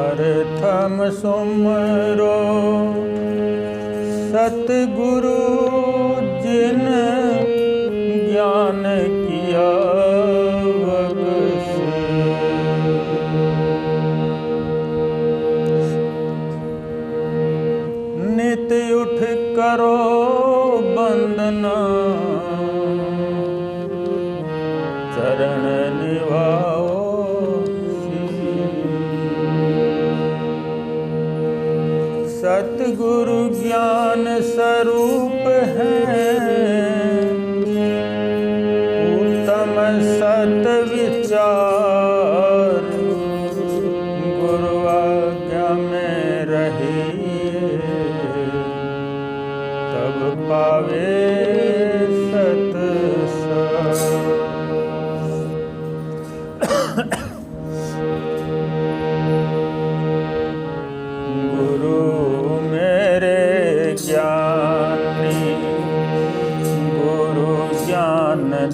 प्रथम सुमरो सतगुरु जिन ज्ञान किया बख्श। नित उठ करो बंदना चरण निभाओ। सतगुरु ज्ञान स्वरूप है उत्तम सत विचार। गुरु आज्ञा में रहिए तब पावे सत सार।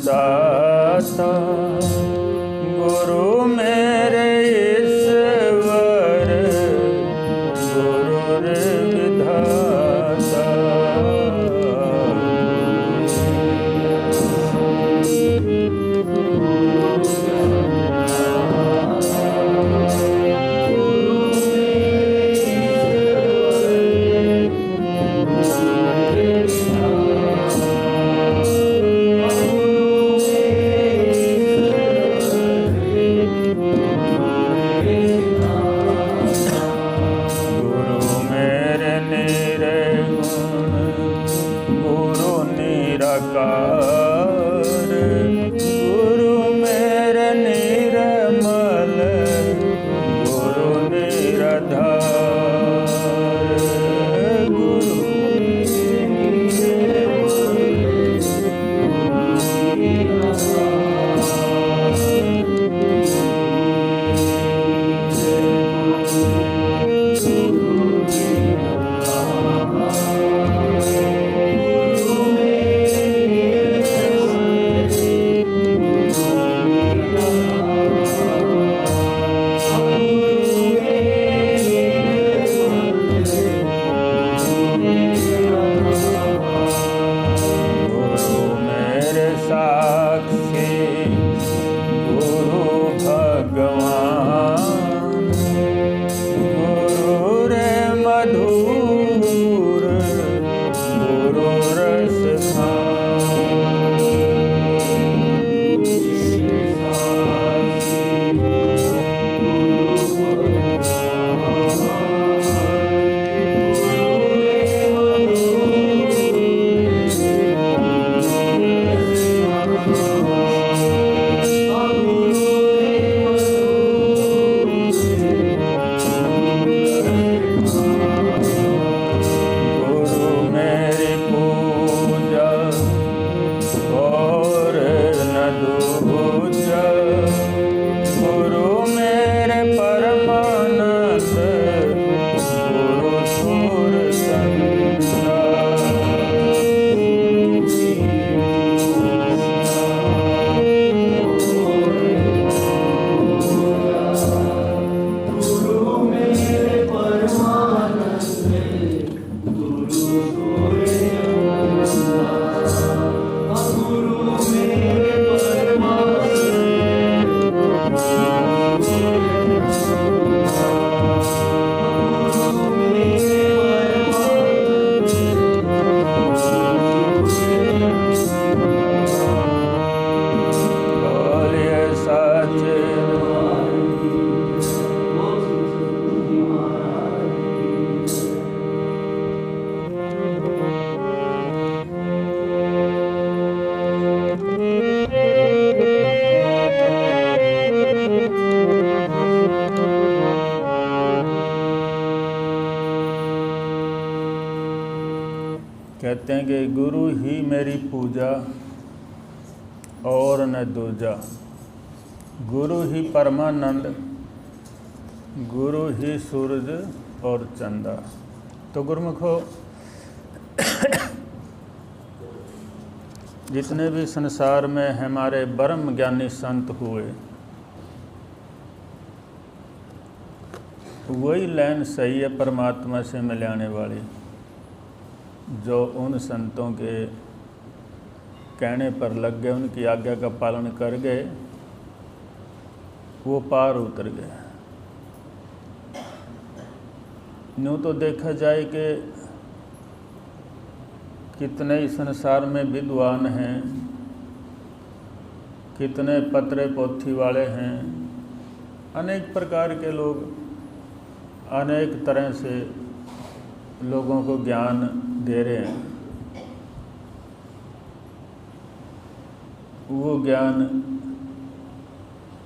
दाता गुरु मेरे ईश्वर गुरु विधाता। गुरु मेरे निर्मल गुरु निराधार। गुरु कहते हैं कि गुरु ही मेरी पूजा और न दूजा। गुरु ही परमानंद गुरु ही सूरज और चंदा। तो गुरुमुखो जितने भी संसार में हमारे ब्रह्म ज्ञानी संत हुए, वही लाइन सही है परमात्मा से मिलाने वाली, जो उन संतों के कहने पर लग गए, उनकी आज्ञा का पालन कर गए, वो पार उतर गए। यूँ तो देखा जाए कि कितने ही संसार में विद्वान हैं, कितने पत्रे पोथी वाले हैं, अनेक प्रकार के लोग अनेक तरह से लोगों को ज्ञान दे रहे हैं। वो ज्ञान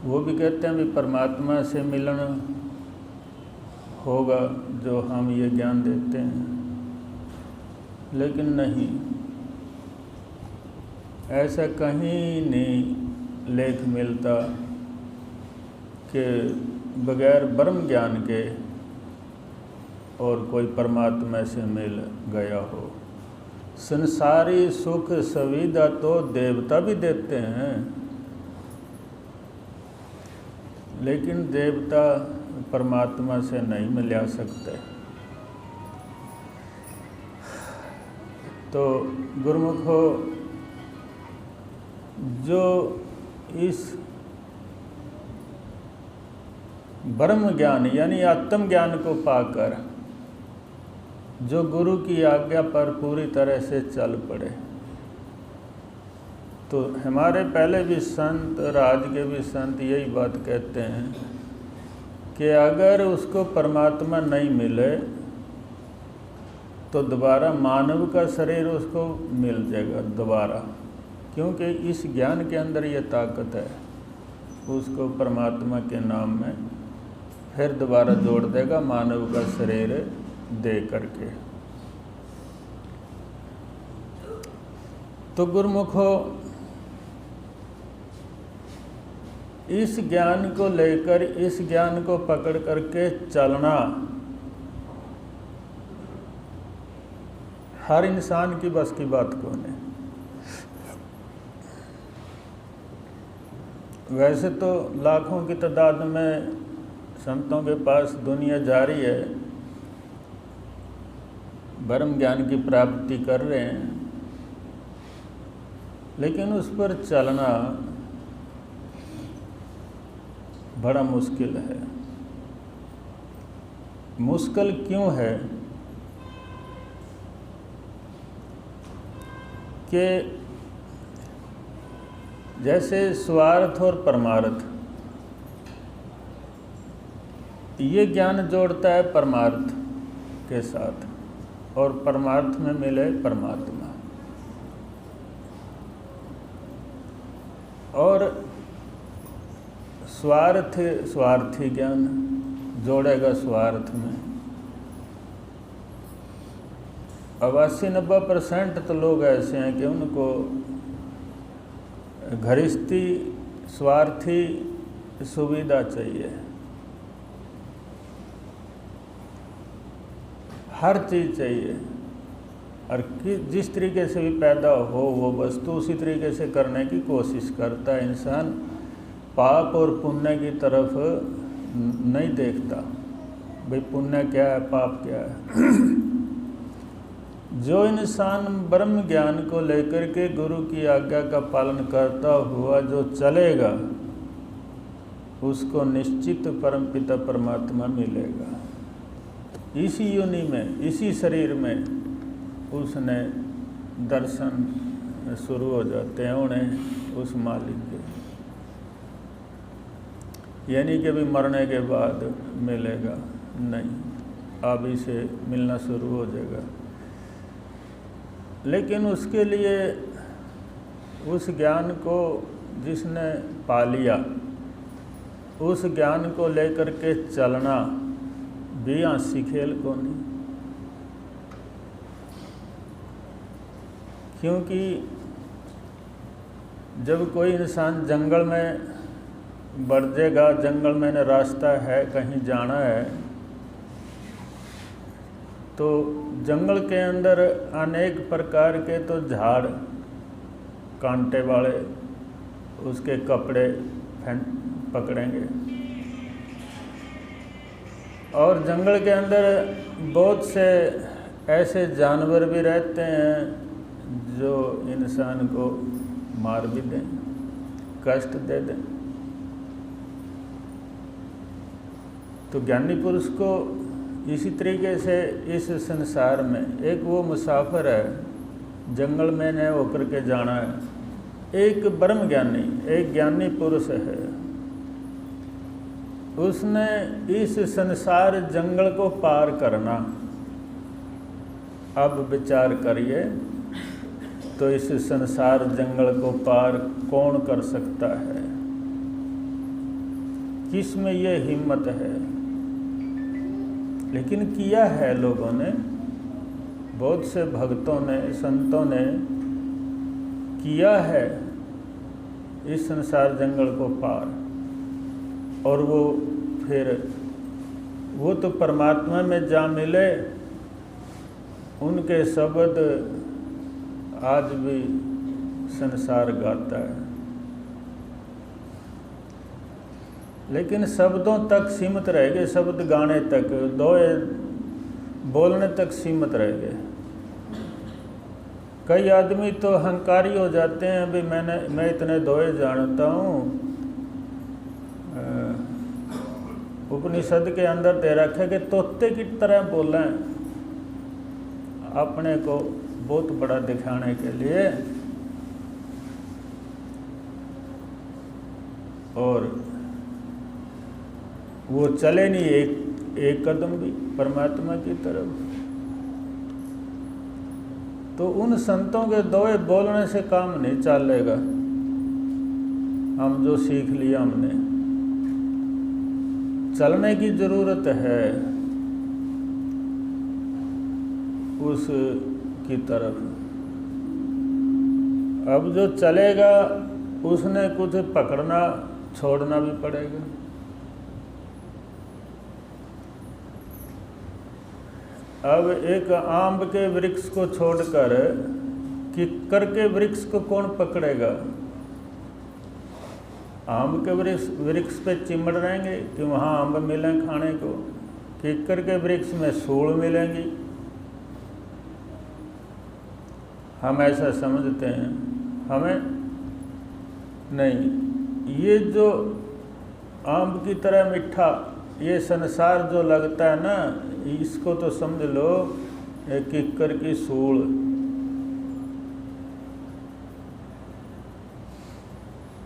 वो भी कहते हैं भी परमात्मा से मिलन होगा जो हम ये ज्ञान देते हैं, लेकिन नहीं, ऐसा कहीं नहीं लेख मिलता कि बगैर ब्रह्म ज्ञान के और कोई परमात्मा से मिल गया हो। संसारी सुख सुविधा तो देवता भी देते हैं, लेकिन देवता परमात्मा से नहीं मिला सकते। तो गुरुमुखो, जो इस ब्रह्म ज्ञान यानी आत्म ज्ञान को पाकर जो गुरु की आज्ञा पर पूरी तरह से चल पड़े, तो हमारे पहले भी संत, आज के भी संत यही बात कहते हैं कि अगर उसको परमात्मा नहीं मिले तो दोबारा मानव का शरीर उसको मिल जाएगा दोबारा, क्योंकि इस ज्ञान के अंदर ये ताकत है, उसको परमात्मा के नाम में फिर दोबारा जोड़ देगा मानव का शरीर दे करके। तो गुरुमुखो, इस ज्ञान को लेकर, इस ज्ञान को पकड़ करके चलना हर इंसान की बस की बात कौन है। वैसे तो लाखों की तादाद में संतों के पास दुनिया जा रही है, ब्रह्म ज्ञान की प्राप्ति कर रहे हैं, लेकिन उस पर चलना बड़ा मुश्किल है। मुश्किल क्यों है कि जैसे स्वार्थ और परमार्थ, ये ज्ञान जोड़ता है परमार्थ के साथ, और परमार्थ में मिले परमात्मा, और स्वार्थी ज्ञान जोड़ेगा स्वार्थ में। 80-90% तो लोग ऐसे हैं कि उनको घरिस्ती स्वार्थी सुविधा चाहिए, हर चीज़ चाहिए, और जिस तरीके से भी पैदा हो वो वस्तु उसी तरीके से करने की कोशिश करता है। इंसान पाप और पुण्य की तरफ नहीं देखता, भाई पुण्य क्या है, पाप क्या है। जो इंसान ब्रह्म ज्ञान को लेकर के गुरु की आज्ञा का पालन करता हुआ जो चलेगा, उसको निश्चित परमपिता परमात्मा मिलेगा। इसी योनि में, इसी शरीर में उसने दर्शन शुरू हो जाते हैं उन्हें उस मालिक के, यानी कि भी मरने के बाद मिलेगा नहीं, अभी से मिलना शुरू हो जाएगा। लेकिन उसके लिए उस ज्ञान को जिसने पा लिया, उस ज्ञान को लेकर के चलना भी हंसी खेल को नहीं, क्योंकि जब कोई इंसान जंगल में बढ़ जाएगा, जंगल में न रास्ता है, कहीं जाना है, तो जंगल के अंदर अनेक प्रकार के तो झाड़ कांटे वाले उसके कपड़े पकड़ेंगे। और जंगल के अंदर बहुत से ऐसे जानवर भी रहते हैं जो इंसान को मार भी दें, कष्ट दे दें। तो ज्ञानी पुरुष को इसी तरीके से इस संसार में एक वो मुसाफिर है, जंगल में न होकर के जाना है। एक ब्रह्म ज्ञानी, एक ज्ञानी पुरुष है, उसने इस संसार जंगल को पार करना। अब विचार करिए तो इस संसार जंगल को पार कौन कर सकता है? किस में ये हिम्मत है? लेकिन किया है लोगों ने, बहुत से भक्तों ने, संतों ने किया है इस संसार जंगल को पार। और वो तो परमात्मा में जा मिले। उनके शब्द आज भी संसार गाता है, लेकिन शब्दों तक सीमित रह गए, शब्द गाने तक, दोए बोलने तक सीमित रह गए। कई आदमी तो अहंकारी हो जाते हैं, अभी मैं इतने दोए जानता हूँ। उपनिषद के अंदर दे रखा है कि तोते की तरह बोलें, अपने को बहुत बड़ा दिखाने के लिए। और वो चले नहीं एक कदम भी परमात्मा की तरफ। तो उन संतों के दोए बोलने से काम नहीं चलेगा। हम जो सीख लिया हमने, चलने की जरूरत है उस की तरफ। अब जो चलेगा उसने कुछ पकड़ना छोड़ना भी पड़ेगा। अब एक आम के वृक्ष को छोड़कर किक्कर के वृक्ष को कौन पकड़ेगा? आम के वृक्ष पे चिमड़ रहेंगे कि वहाँ आम मिलें खाने को। किक्कर के वृक्ष में सूल मिलेंगी। हम ऐसा समझते हैं, हमें नहीं। ये जो आम की तरह मीठा ये संसार जो लगता है ना, इसको तो समझ लो एक किक्कर की सूल।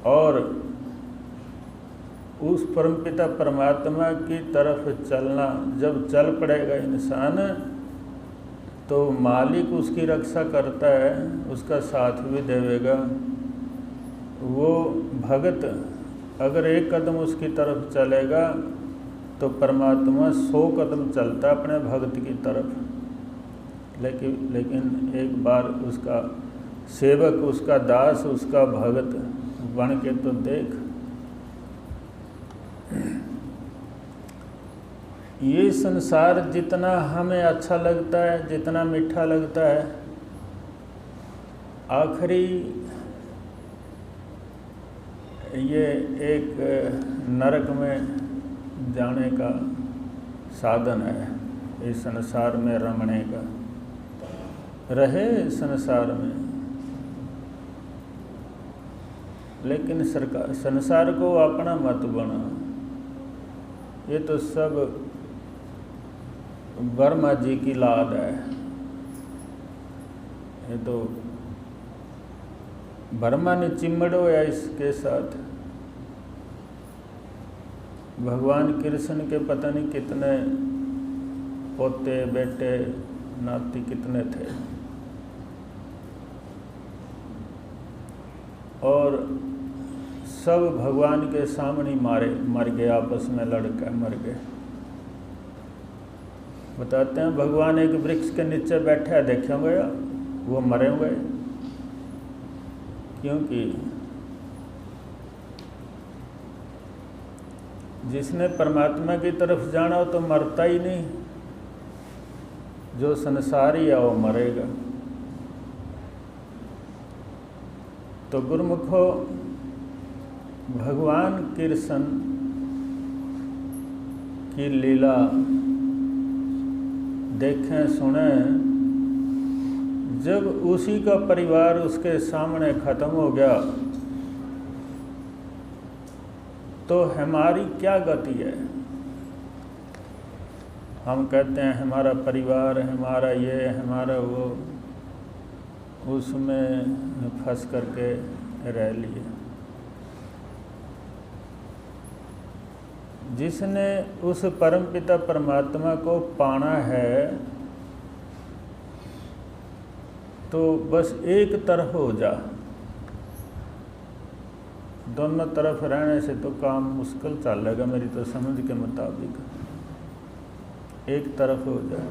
और उस परमपिता परमात्मा की तरफ चलना, जब चल पड़ेगा इंसान तो मालिक उसकी रक्षा करता है, उसका साथ भी देवेगा। वो भगत अगर एक कदम उसकी तरफ चलेगा तो परमात्मा 100 कदम चलता अपने भगत की तरफ। लेकिन एक बार उसका सेवक, उसका दास, उसका भगत बन के तो देख। ये संसार जितना हमें अच्छा लगता है, जितना मीठा लगता है, आखिरी ये एक नरक में जाने का साधन है। इस संसार में रमने का, रहे संसार में, लेकिन संसार को अपना मत बना। ये तो सब ब्रह्मा जी की लाद है। ये तो ब्रह्मा ने चिमड़ो या इसके साथ। भगवान कृष्ण के पता नहीं कितने पोते, बेटे, नाती कितने थे। और सब भगवान के सामने मर गए, आपस में लड़कर मर गए। बताते हैं भगवान एक वृक्ष के नीचे बैठे है, देखे होंगे, वो मरे हुए। क्योंकि जिसने परमात्मा की तरफ जाना हो तो मरता ही नहीं। जो संसारी है वो मरेगा। तो गुरुमुखो, भगवान कृष्ण की लीला देखें सुने, जब उसी का परिवार उसके सामने खत्म हो गया तो हमारी क्या गति है। हम कहते हैं हमारा परिवार, हमारा ये, हमारा वो, उसमें फंस करके रह लिए। जिसने उस परमपिता परमात्मा को पाना है तो बस एक तरफ हो जा। दोनों तरफ रहने से तो काम मुश्किल चलेगा मेरी तो समझ के मुताबिक। एक तरफ हो जा।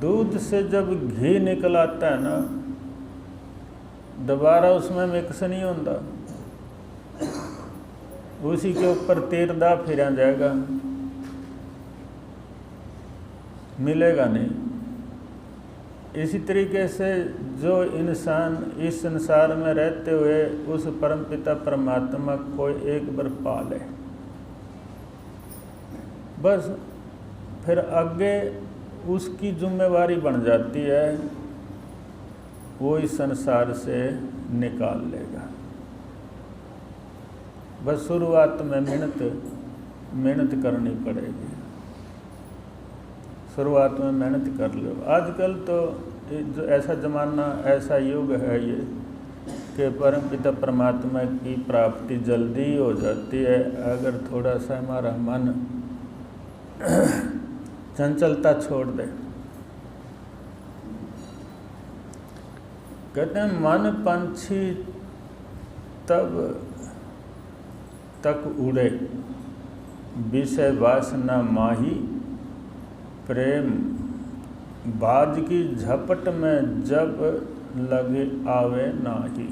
दूध से जब घी निकल आता है ना, दोबारा उसमें मिक्स नहीं होता, उसी के ऊपर तीरदा फिरा जाएगा, मिलेगा नहीं। इसी तरीके से जो इंसान इस संसार में रहते हुए उस परमपिता परमात्मा को एक बार पा ले, बस फिर आगे उसकी जिम्मेवारी बन जाती है, वो इस संसार से निकाल लेगा। बस शुरुआत में मेहनत करनी पड़ेगी। शुरुआत में मेहनत कर लो। आजकल तो जो ऐसा ज़माना, ऐसा युग है ये कि परमपिता परमात्मा की प्राप्ति जल्दी ही हो जाती है अगर थोड़ा सा हमारा मन चंचलता छोड़ दे। कहते हैं मन पंछी तब तक उड़े, विषय वासना माही, प्रेम बाज की झपट में जब लगे आवे नाही।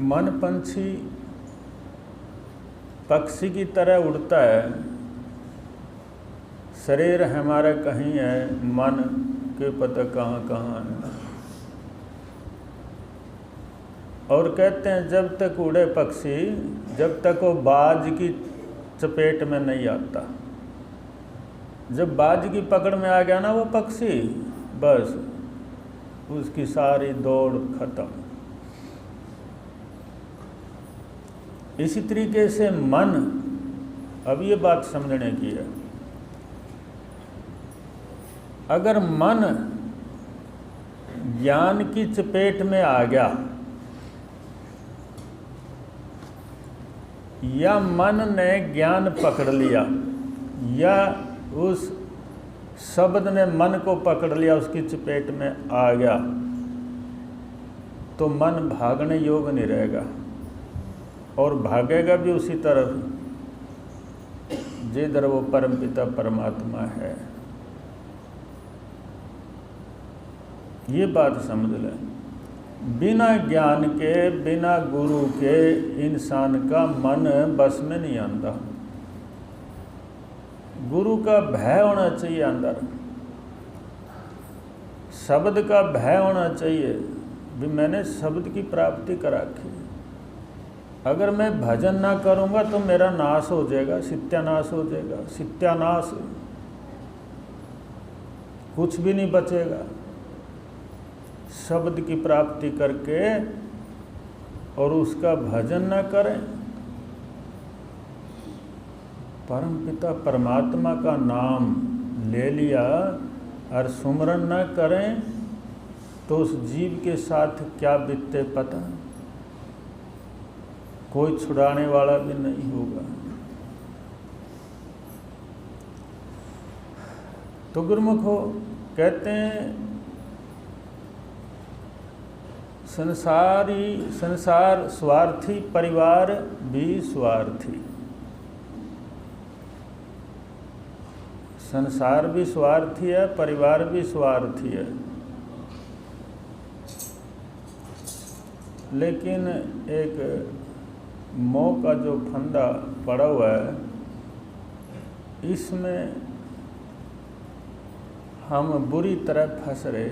मन पंछी पक्षी की तरह उड़ता है, शरीर हमारा कहीं है, मन के पता कहाँ कहाँ है। और कहते हैं जब तक उड़े पक्षी, जब तक वो बाज की चपेट में नहीं आता। जब बाज की पकड़ में आ गया ना वो पक्षी, बस उसकी सारी दौड़ खत्म। इसी तरीके से मन, अब ये बात समझने की है, अगर मन ज्ञान की चपेट में आ गया या मन ने ज्ञान पकड़ लिया या उस शब्द ने मन को पकड़ लिया, उसकी चपेट में आ गया, तो मन भागने योग्य नहीं रहेगा और भागेगा भी उसी तरफ जिधर वो परमपिता परमात्मा है। ये बात समझ लें। बिना ज्ञान के, बिना गुरु के इंसान का मन बस में नहीं आता। गुरु का भय होना चाहिए अंदर, शब्द का भय होना चाहिए भी मैंने शब्द की प्राप्ति करा रखी। अगर मैं भजन ना करूँगा तो मेरा नाश हो जाएगा, सत्यानाश हो जाएगा। सत्यानाश, कुछ भी नहीं बचेगा। शब्द की प्राप्ति करके और उसका भजन न करें, परमपिता परमात्मा का नाम ले लिया और सुमरन न करें तो उस जीव के साथ क्या बीतते पता, कोई छुड़ाने वाला भी नहीं होगा। तो गुरुमुखो कहते हैं संसार स्वार्थी, परिवार भी स्वार्थी। संसार भी स्वार्थी है, परिवार भी स्वार्थी है। लेकिन एक मोह का जो फंदा पड़ा हुआ है, इसमें हम बुरी तरह फंस रहे।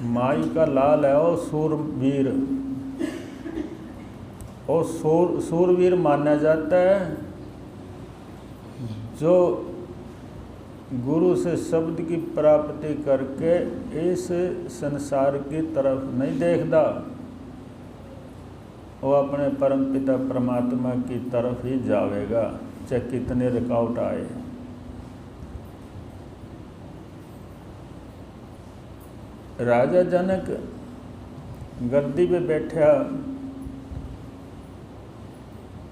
माई का लाल है वो सूरवीर, और सूरवीर माना जाता है जो गुरु से शब्द की प्राप्ति करके इस संसार की तरफ नहीं देखता, वो अपने परमपिता परमात्मा की तरफ ही जावेगा, चाहे कितने रुकावट आए। राजा जनक गद्दी पे बैठा,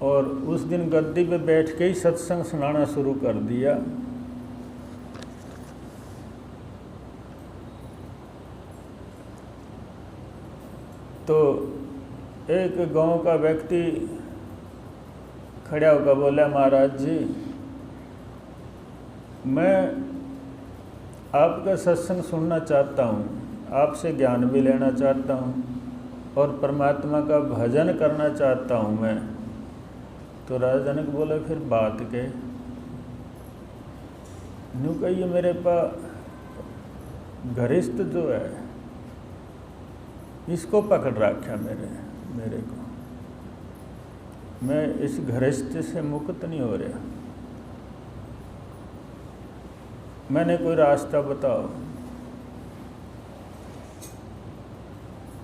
और उस दिन गद्दी पे बैठ के ही सत्संग सुनाना शुरू कर दिया। तो एक गांव का व्यक्ति खड़ा होकर बोला, महाराज जी मैं आपका सत्संग सुनना चाहता हूँ, आपसे ज्ञान भी लेना चाहता हूँ और परमात्मा का भजन करना चाहता हूँ मैं। तो राजा जनक बोले, फिर बात के यूँ कहिए, मेरे पास घरिष्ठ जो है इसको पकड़ रखा मेरे को, मैं इस घरिष्ठ से मुक्त नहीं हो रहा, मैंने कोई रास्ता बताओ।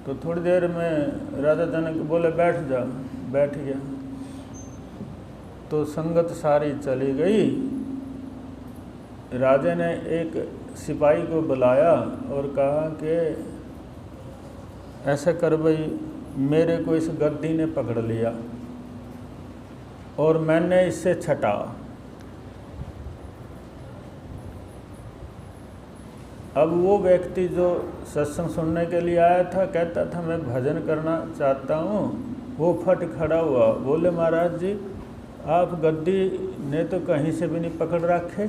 तो थोड़ी देर में राजा जनक बोले, बैठ जा। बैठ गया। तो संगत सारी चली गई। राजा ने एक सिपाही को बुलाया और कहा कि ऐसा कर भाई, मेरे को इस गद्दी ने पकड़ लिया और मैंने इससे छटा। अब वो व्यक्ति जो सत्संग सुनने के लिए आया था, कहता था मैं भजन करना चाहता हूँ, वो फट खड़ा हुआ, बोले महाराज जी आप गद्दी ने तो कहीं से भी नहीं पकड़ रखे,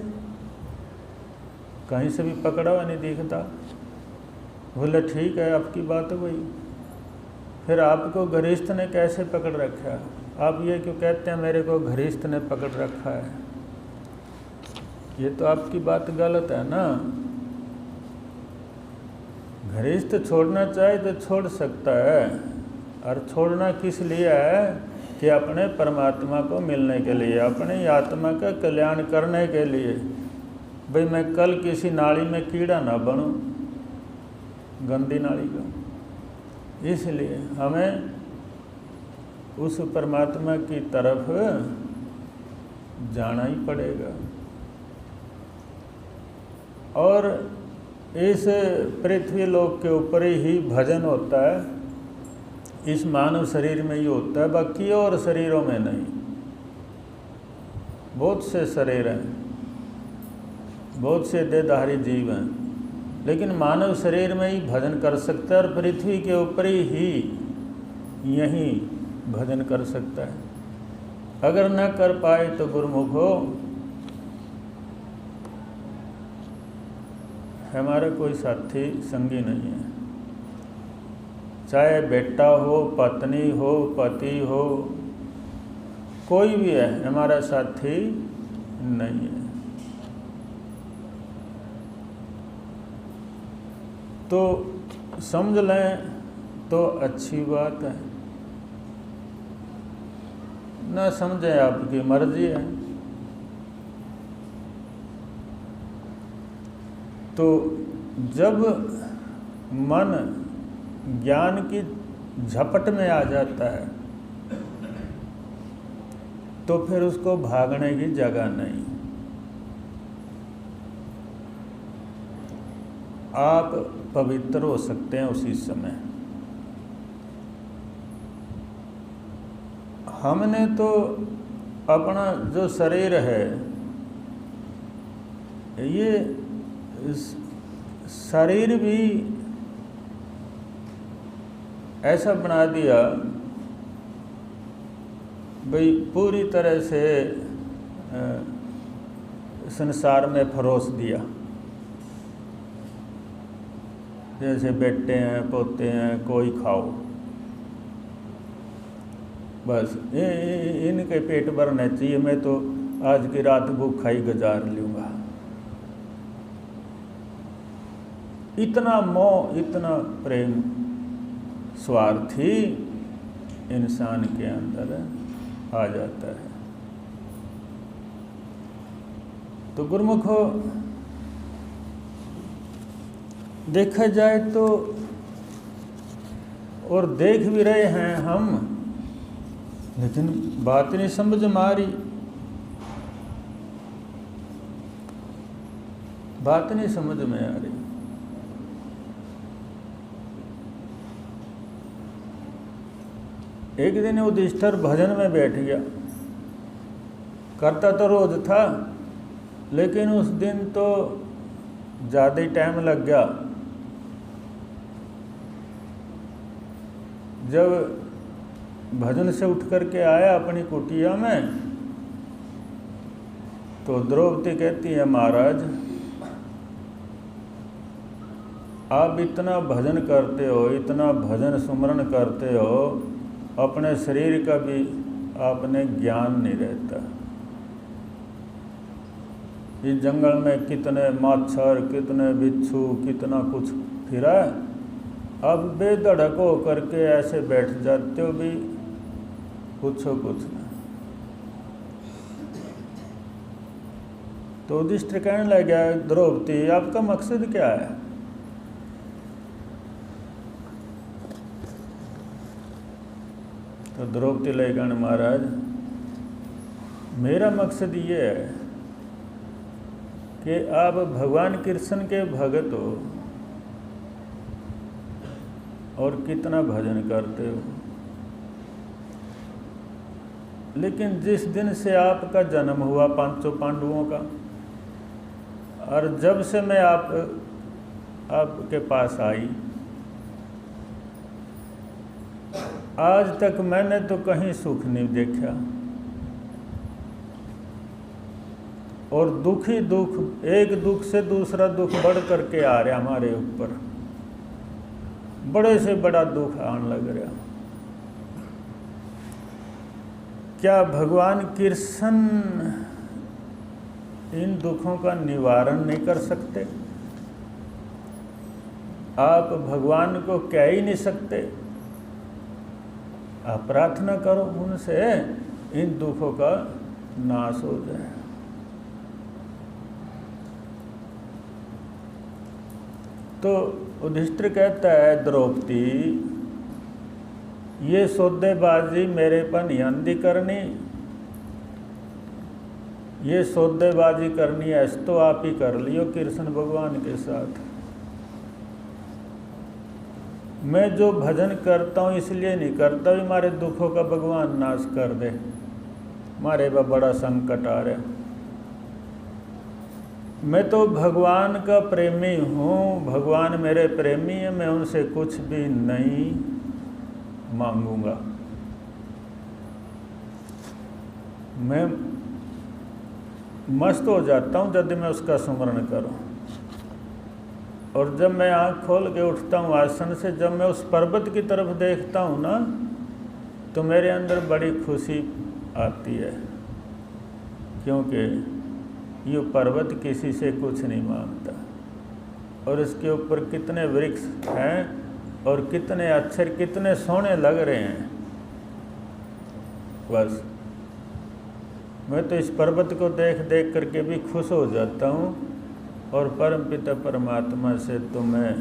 कहीं से भी पकड़ा हुआ नहीं दिखता। बोले ठीक है, आपकी बात हुई, फिर आपको घरिष्ठ ने कैसे पकड़ रखा? आप ये क्यों कहते हैं मेरे को घरिष्ठ ने पकड़ रखा है? ये तो आपकी बात गलत है ना। घरिष्ठ छोड़ना चाहे तो छोड़ सकता है, और छोड़ना किस लिए है कि अपने परमात्मा को मिलने के लिए, अपनी आत्मा का कल्याण करने के लिए। भाई मैं कल किसी नाली में कीड़ा ना बनूं, गंदी नाली का। इसलिए हमें उस परमात्मा की तरफ जाना ही पड़ेगा। और इस पृथ्वी लोक के ऊपर ही भजन होता है, इस मानव शरीर में ही होता है, बाकी और शरीरों में नहीं। बहुत से शरीर हैं, बहुत से देहधारी जीव हैं, लेकिन मानव शरीर में ही भजन कर सकता है और पृथ्वी के ऊपर ही यहीं भजन कर सकता है। अगर न कर पाए तो गुरुमुख हो, हमारा कोई साथी संगी नहीं है, चाहे बेटा हो, पत्नी हो, पति हो, कोई भी है, हमारा साथी नहीं है। तो समझ लें तो अच्छी बात है, ना समझें आपकी मर्जी है। तो जब मन ज्ञान की झपट में आ जाता है तो फिर उसको भागने की जगह नहीं। आप पवित्र हो सकते हैं उसी समय। हमने तो अपना जो शरीर है, ये शरीर भी ऐसा बना दिया भाई, पूरी तरह से संसार में फरोस दिया। जैसे बेटे हैं, पोते हैं, कोई खाओ, बस इनके पेट भरने चाहिए, मैं तो आज की रात भूखा ही गुजार लूँगा। इतना मोह, इतना प्रेम स्वार्थी इंसान के अंदर आ जाता है। तो गुरुमुखो देखा जाए तो, और देख भी रहे हैं हम, लेकिन बात नहीं समझ में आ रही, बात नहीं समझ में आ रही। एक दिन युधिष्ठिर भजन में बैठ गया, करता तो रोज था, लेकिन उस दिन तो ज़्यादा ही टाइम लग गया। जब भजन से उठ करके आया अपनी कुटिया में, तो द्रौपदी कहती है, महाराज आप इतना भजन करते हो, इतना भजन सुमरण करते हो, अपने शरीर का भी आपने ज्ञान नहीं रहता। इस जंगल में कितने मच्छर, कितने बिच्छू, कितना कुछ फिरा, अब बेधड़क हो करके ऐसे बैठ जाते हो, भी पूछो कुछ ना। तो युधिष्ठिर कहने लग गया, द्रौपदी आपका मकसद क्या है? तो द्रौपदी लगे कहने, महाराज मेरा मकसद ये है कि आप भगवान कृष्ण के भगत हो और कितना भजन करते हो, लेकिन जिस दिन से आपका जन्म हुआ पांचों पांडवों का, और जब से मैं आपके पास आई, आज तक मैंने तो कहीं सुख नहीं देखा, और दुख ही दुख, एक दुख से दूसरा दुख बढ़ करके आ रहा हमारे ऊपर, बड़े से बड़ा दुख आने लग रहा। क्या भगवान कृष्ण इन दुखों का निवारण नहीं कर सकते? आप भगवान को कह ही नहीं सकते? आप प्रार्थना करो उनसे इन दुखों का नाश हो जाए। तो युधिष्ठिर कहता है, द्रौपदी ये सौदेबाजी मेरे पर नहीं करनी, ये सौदेबाजी करनी है तो आप ही कर लियो कृष्ण भगवान के साथ। मैं जो भजन करता हूँ इसलिए नहीं करता भी मारे दुखों का भगवान नाश कर दे, मारे बा बड़ा संकट आ रहा। मैं तो भगवान का प्रेमी हूँ, भगवान मेरे प्रेमी है, मैं उनसे कुछ भी नहीं मांगूंगा। मैं मस्त हो जाता हूँ जब मैं उसका सुमरण करूँ, और जब मैं आँख खोल के उठता हूँ आसन से, जब मैं उस पर्वत की तरफ देखता हूँ ना, तो मेरे अंदर बड़ी खुशी आती है, क्योंकि ये पर्वत किसी से कुछ नहीं मांगता, और इसके ऊपर कितने वृक्ष हैं और कितने अक्षर कितने सोने लग रहे हैं। बस मैं तो इस पर्वत को देख देख करके भी खुश हो जाता हूँ, और परम पिता परमात्मा से तो मैं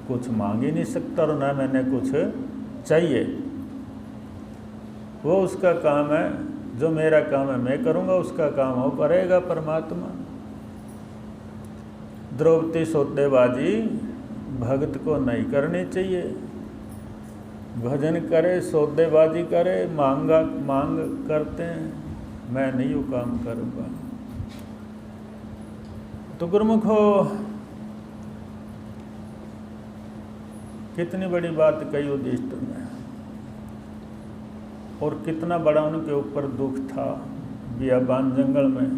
कुछ मांग ही नहीं सकता, और ना मैंने कुछ चाहिए। वो उसका काम है, जो मेरा काम है मैं करूँगा, उसका काम वो करेगा परमात्मा। द्रौपदी सौदेबाजी भक्त को नहीं करनी चाहिए। भजन करे, सौदेबाजी करे, मांग करते हैं, मैं नहीं वो काम करूँगा। तो गुरुमुखो कितनी बड़ी बात कही युधिष्ठिर ने, और कितना बड़ा उनके ऊपर दुख था बियाबान जंगल में।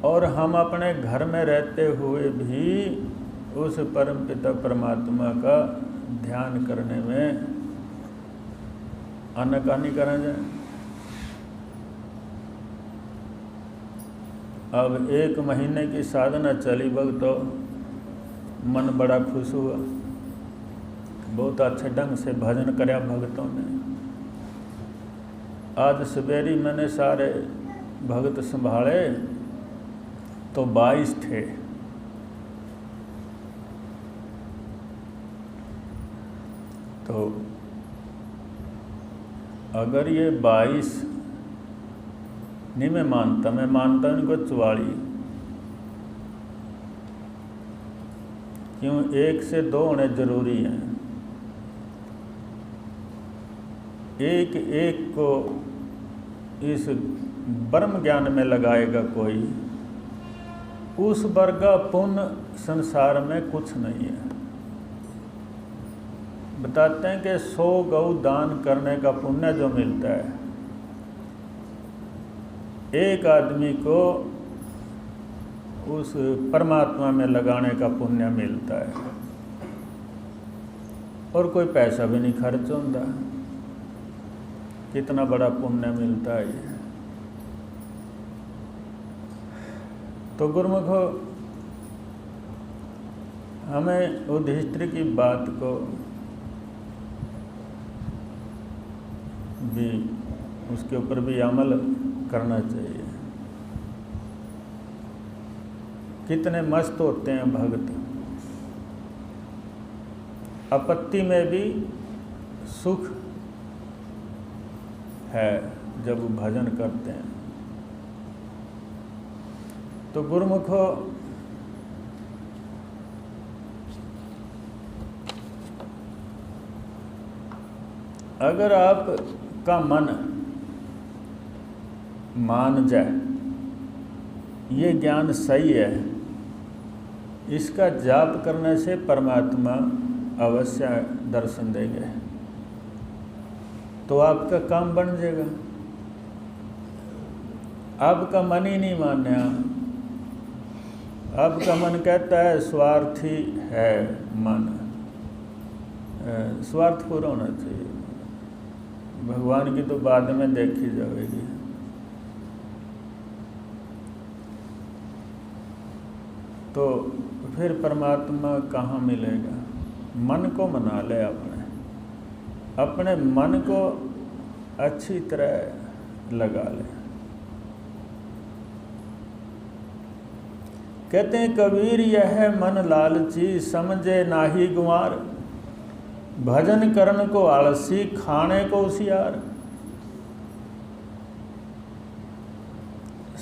और हम अपने घर में रहते हुए भी उस परम पिता परमात्मा का ध्यान करने में आनाकानी करा जाए। अब 1 महीने की साधना चली भक्तों, मन बड़ा खुश हुआ, बहुत अच्छे ढंग से भजन कराया भक्तों ने। आज सवेरे मैंने सारे भक्त संभाले तो 22 थे। तो अगर ये 22 नहीं मैं मानता इनको 44, क्यों 1 से 2 होने जरूरी हैं। एक एक को इस ब्रह्म ज्ञान में लगाएगा कोई, उस वर्ग का पुण्य संसार में कुछ नहीं है। बताते हैं कि 100 गौ दान करने का पुण्य जो मिलता है, एक आदमी को उस परमात्मा में लगाने का पुण्य मिलता है, और कोई पैसा भी नहीं खर्च होता। कितना बड़ा पुण्य मिलता है ये। तो गुरुमुखो, हमें युधिष्ठिर की बात को भी, उसके ऊपर भी अमल करना चाहिए। कितने मस्त होते हैं भक्त, आपत्ति में भी सुख है जब वो भजन करते हैं। तो गुरुमुखो, अगर आपका मन मान जाए ये ज्ञान सही है, इसका जाप करने से परमात्मा अवश्य दर्शन देंगे, तो आपका काम बन जाएगा। आपका मन ही नहीं मान्या, आपका मन कहता है स्वार्थी है मन, स्वार्थ पूरा होना चाहिए। भगवान की तो बाद में देखी जाएगी। तो फिर परमात्मा कहाँ मिलेगा? मन को मना ले, अपने मन को अच्छी तरह लगा ले। कहते हैं कबीर यह मन लालची, समझे नाही गुमार, भजन करन को आलसी, खाने को होशियार।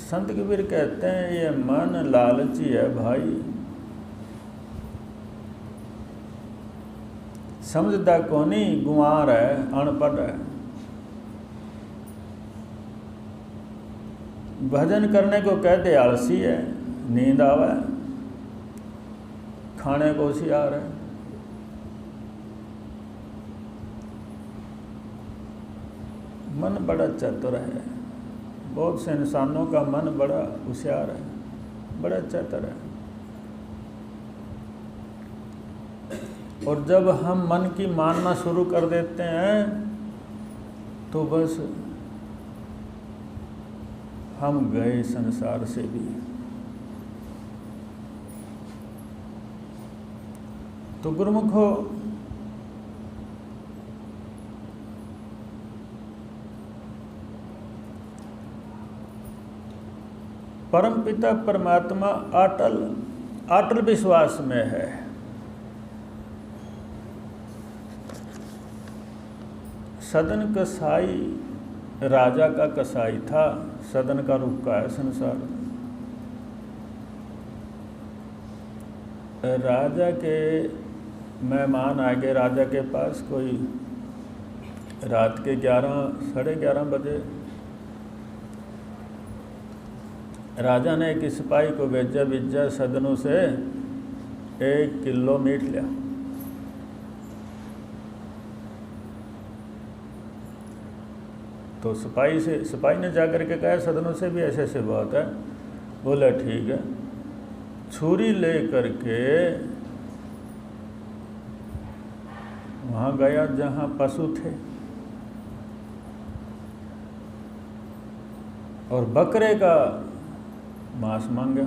संत कबीर कहते हैं ये मन लालची है भाई, समझदा को नहीं, गुमार है, अनपढ़ है। भजन करने को कहते आलसी है, नींद आवे, खाने को होशियार है। मन बड़ा चतुर है, बहुत से इंसानों का मन बड़ा होशियार है, बड़ा चतुर है। और जब हम मन की मानना शुरू कर देते हैं तो बस हम गए संसार से भी। तो गुरुमुखो, परमपिता परमात्मा अटल विश्वास में है। सदन कसाई राजा का कसाई था, सदन का रुका है संसार। राजा के मेहमान आ गए राजा के पास, कोई रात के 11 साढ़े 11 बजे। राजा ने एक सिपाही को भेजा सदनों से 1 किलो मीट लिया। तो सिपाही ने जाकर के कहा सदनों से भी ऐसे बात है। बोला ठीक है। छुरी ले करके वहाँ गया जहाँ पशु थे, और बकरे का मांस मांगा।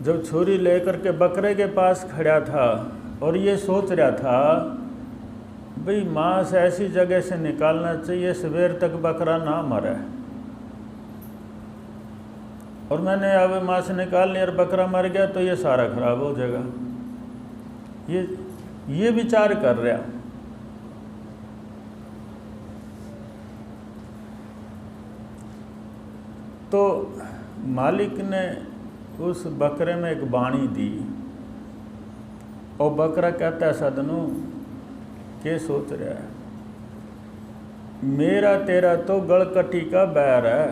जब छुरी लेकर के बकरे के पास खड़ा था और ये सोच रहा था भाई मांस ऐसी जगह से निकालना चाहिए सवेर तक बकरा ना मरे, और मैंने अब मांस निकाल लिया और बकरा मर गया तो ये सारा खराब हो जाएगा, ये विचार कर रहा। तो मालिक ने उस बकरे में एक बाणी दी और बकरा कहता है सदनू क्या सोच रहा है, मेरा तेरा तो गलकटी का बैर है,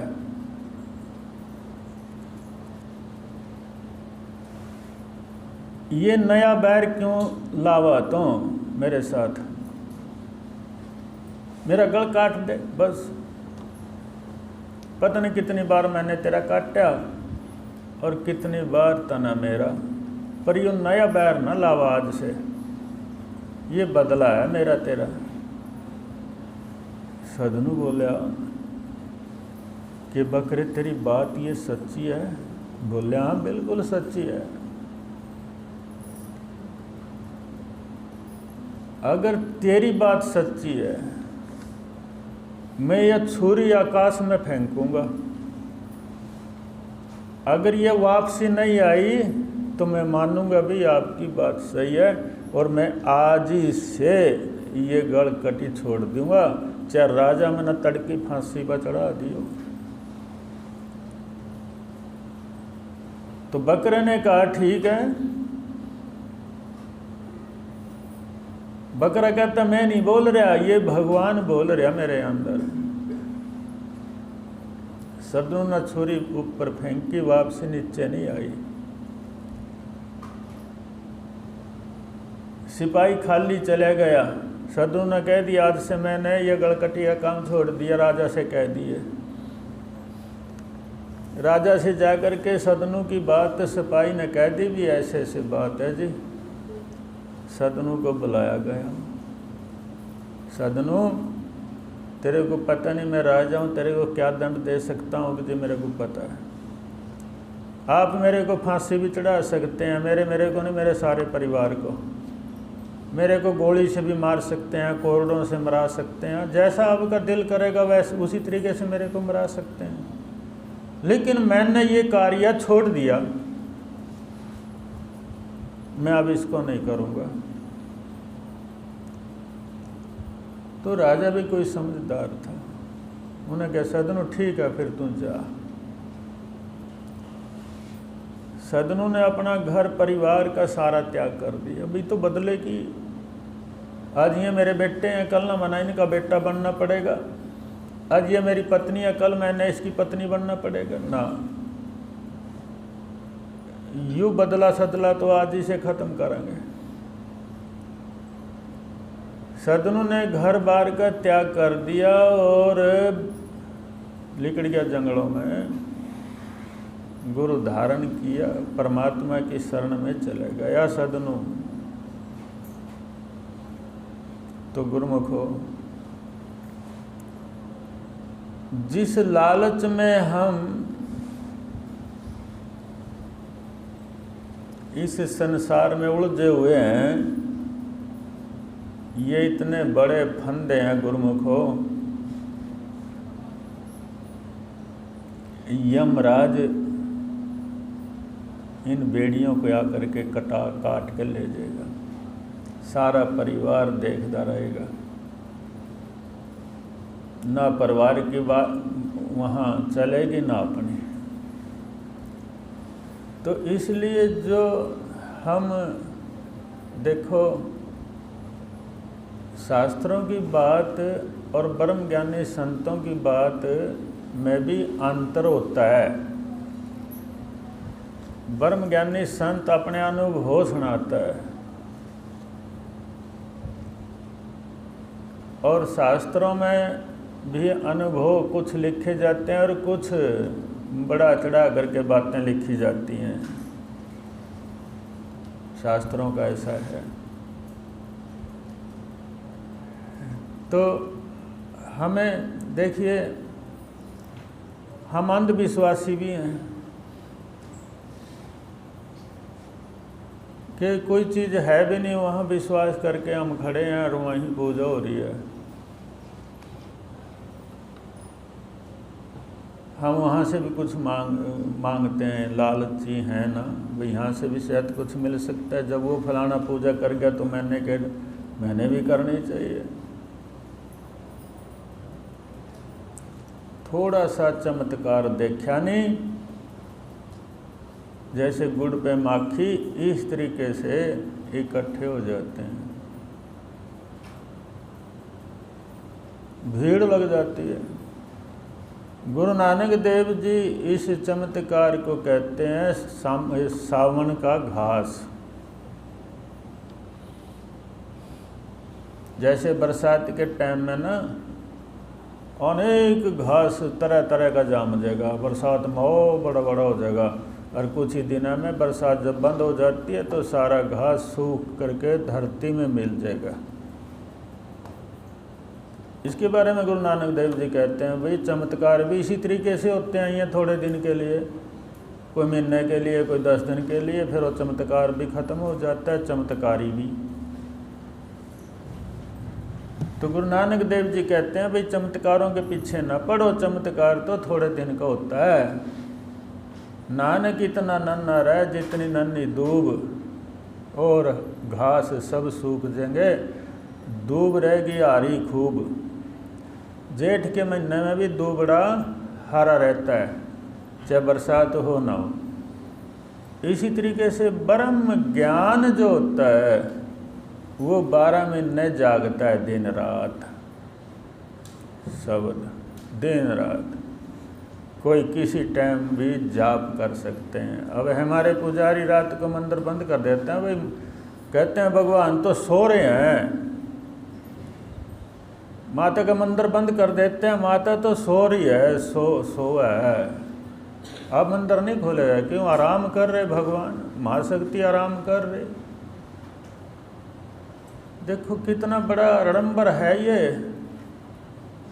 ये नया बैर क्यों लावा तो मेरे साथ, मेरा गल काट दे बस। पता नहीं कितनी बार मैंने तेरा काटा और कितनी बार तना मेरा, पर यो नया बैर ना लावा आज से, ये बदला है मेरा तेरा। सदनू बोला कि बकरे तेरी बात ये सच्ची है? बोले हाँ बिल्कुल सच्ची है। अगर तेरी बात सच्ची है मैं यह छुरी आकाश में फेंकूंगा, अगर ये वापसी नहीं आई तो मैं मानूंगा भी आपकी बात सही है और मैं आज ही से ये गढ़ कटी छोड़ दूंगा, चाहे राजा में न तड़की फांसी पर चढ़ा दियो। तो बकरे ने कहा ठीक है। बकरा कहता मैं नहीं बोल रहा, ये भगवान बोल रहा मेरे अंदर। सदनू ने छुरी ऊपर फेंकी, वापसी नीचे नहीं आई। सिपाही खाली चले गया। सदनू ने कह दिया आज से मैंने ये गड़कटी का काम छोड़ दिया, राजा से कह दिए। राजा से जाकर के सदनू की बात सिपाही ने कह दी भी ऐसे ऐसे बात है जी। सदनू को बुलाया गया। सदनू तेरे को पता नहीं मैं राजा हूँ, तेरे को क्या दंड दे सकता हूँ कि मेरे को पता है। आप मेरे को फांसी भी चढ़ा सकते हैं, मेरे को नहीं मेरे सारे परिवार को, मेरे को गोली से भी मार सकते हैं, कोरडों से मरा सकते हैं, जैसा आपका दिल करेगा वैसे उसी तरीके से मेरे को मरा सकते हैं। लेकिन मैंने ये कार्य छोड़ दिया, मैं अब इसको नहीं करूँगा। तो राजा भी कोई समझदार था, उन्हें कहा सदनू ठीक है फिर तू जा। सदनू ने अपना घर परिवार का सारा त्याग कर दिया। अभी तो बदले की आज ये मेरे बेटे हैं, कल ना मना इनका बेटा बनना पड़ेगा। आज ये मेरी पत्नी है, कल मैंने इसकी पत्नी बनना पड़ेगा ना। यूँ बदला सदला तो आज ही से ख़त्म करेंगे। सदनू ने घर बार का त्याग कर दिया और निकल गया जंगलों में, गुरु धारण किया, परमात्मा की शरण में चले गया सदनू। तो गुरुमुखो, जिस लालच में हम इस संसार में उलझे हुए हैं, ये इतने बड़े फंदे हैं गुरुमुखो। यमराज इन बेड़ियों को आकर के काट के ले जाएगा, सारा परिवार देखता रहेगा, ना परिवार की बात वहाँ चलेगी ना अपनी। तो इसलिए जो हम देखो शास्त्रों की बात और ब्रह्म ज्ञानी संतों की बात में भी अंतर होता है। ब्रह्म ज्ञानी संत अपने अनुभव सुनाता है और शास्त्रों में भी अनुभव कुछ लिखे जाते हैं और कुछ बड़ा चढ़ा करके बातें लिखी जाती हैं। शास्त्रों का ऐसा है। तो हमें देखिए, हम अंधविश्वासी भी हैं कि कोई चीज़ है भी नहीं, वहाँ विश्वास करके हम खड़े हैं और वहीं पूजा हो रही है। हम वहाँ से भी कुछ मांगते हैं, लालची हैं ना, भाई यहाँ से भी शायद कुछ मिल सकता है। जब वो फलाना पूजा कर गया तो मैंने भी करनी चाहिए। थोड़ा सा चमत्कार देखा नहीं, जैसे गुड़ पे माखी, इस तरीके से इकट्ठे हो जाते हैं, भीड़ लग जाती है। गुरु नानक देव जी इस चमत्कार को कहते हैं सावन का घास। जैसे बरसात के टाइम में ना अनेक घास तरह तरह का जाम जाएगा, बरसात में ओ बड़ा बड़ा हो जाएगा, और कुछ ही दिनों में बरसात जब बंद हो जाती है तो सारा घास सूख करके धरती में मिल जाएगा। इसके बारे में गुरु नानक देव जी कहते हैं भाई चमत्कार भी इसी तरीके से होते हैं, ये थोड़े दिन के लिए, कोई महीने के लिए, कोई 10 दिन के लिए, फिर वो चमत्कार भी ख़त्म हो जाता है, चमत्कारी भी। तो गुरु नानक देव जी कहते हैं भाई चमत्कारों के पीछे न पड़ो, चमत्कार तो थोड़े दिन का होता है। नानक इतना नन्हा रहे जितनी नन्ही दूब, और घास सब सूख जाएंगे, दूब रहेगी हारी खूब। जेठ के महीने में भी दूबड़ा हरा रहता है, चाहे बरसात हो ना हो। इसी तरीके से ब्रह्म ज्ञान जो होता है वो 12 महीने जागता है, दिन रात, शब्द दिन रात। कोई किसी टाइम भी जाप कर सकते हैं। अब हमारे पुजारी रात को मंदिर बंद कर देते हैं, भाई कहते हैं भगवान तो सो रहे हैं, माता का मंदिर बंद कर देते हैं, माता तो सो रही है, सो है, अब मंदिर नहीं खोलेगा, क्यों? आराम कर रहे भगवान, महाशक्ति आराम कर रहे। देखो कितना बड़ा आडंबर है ये।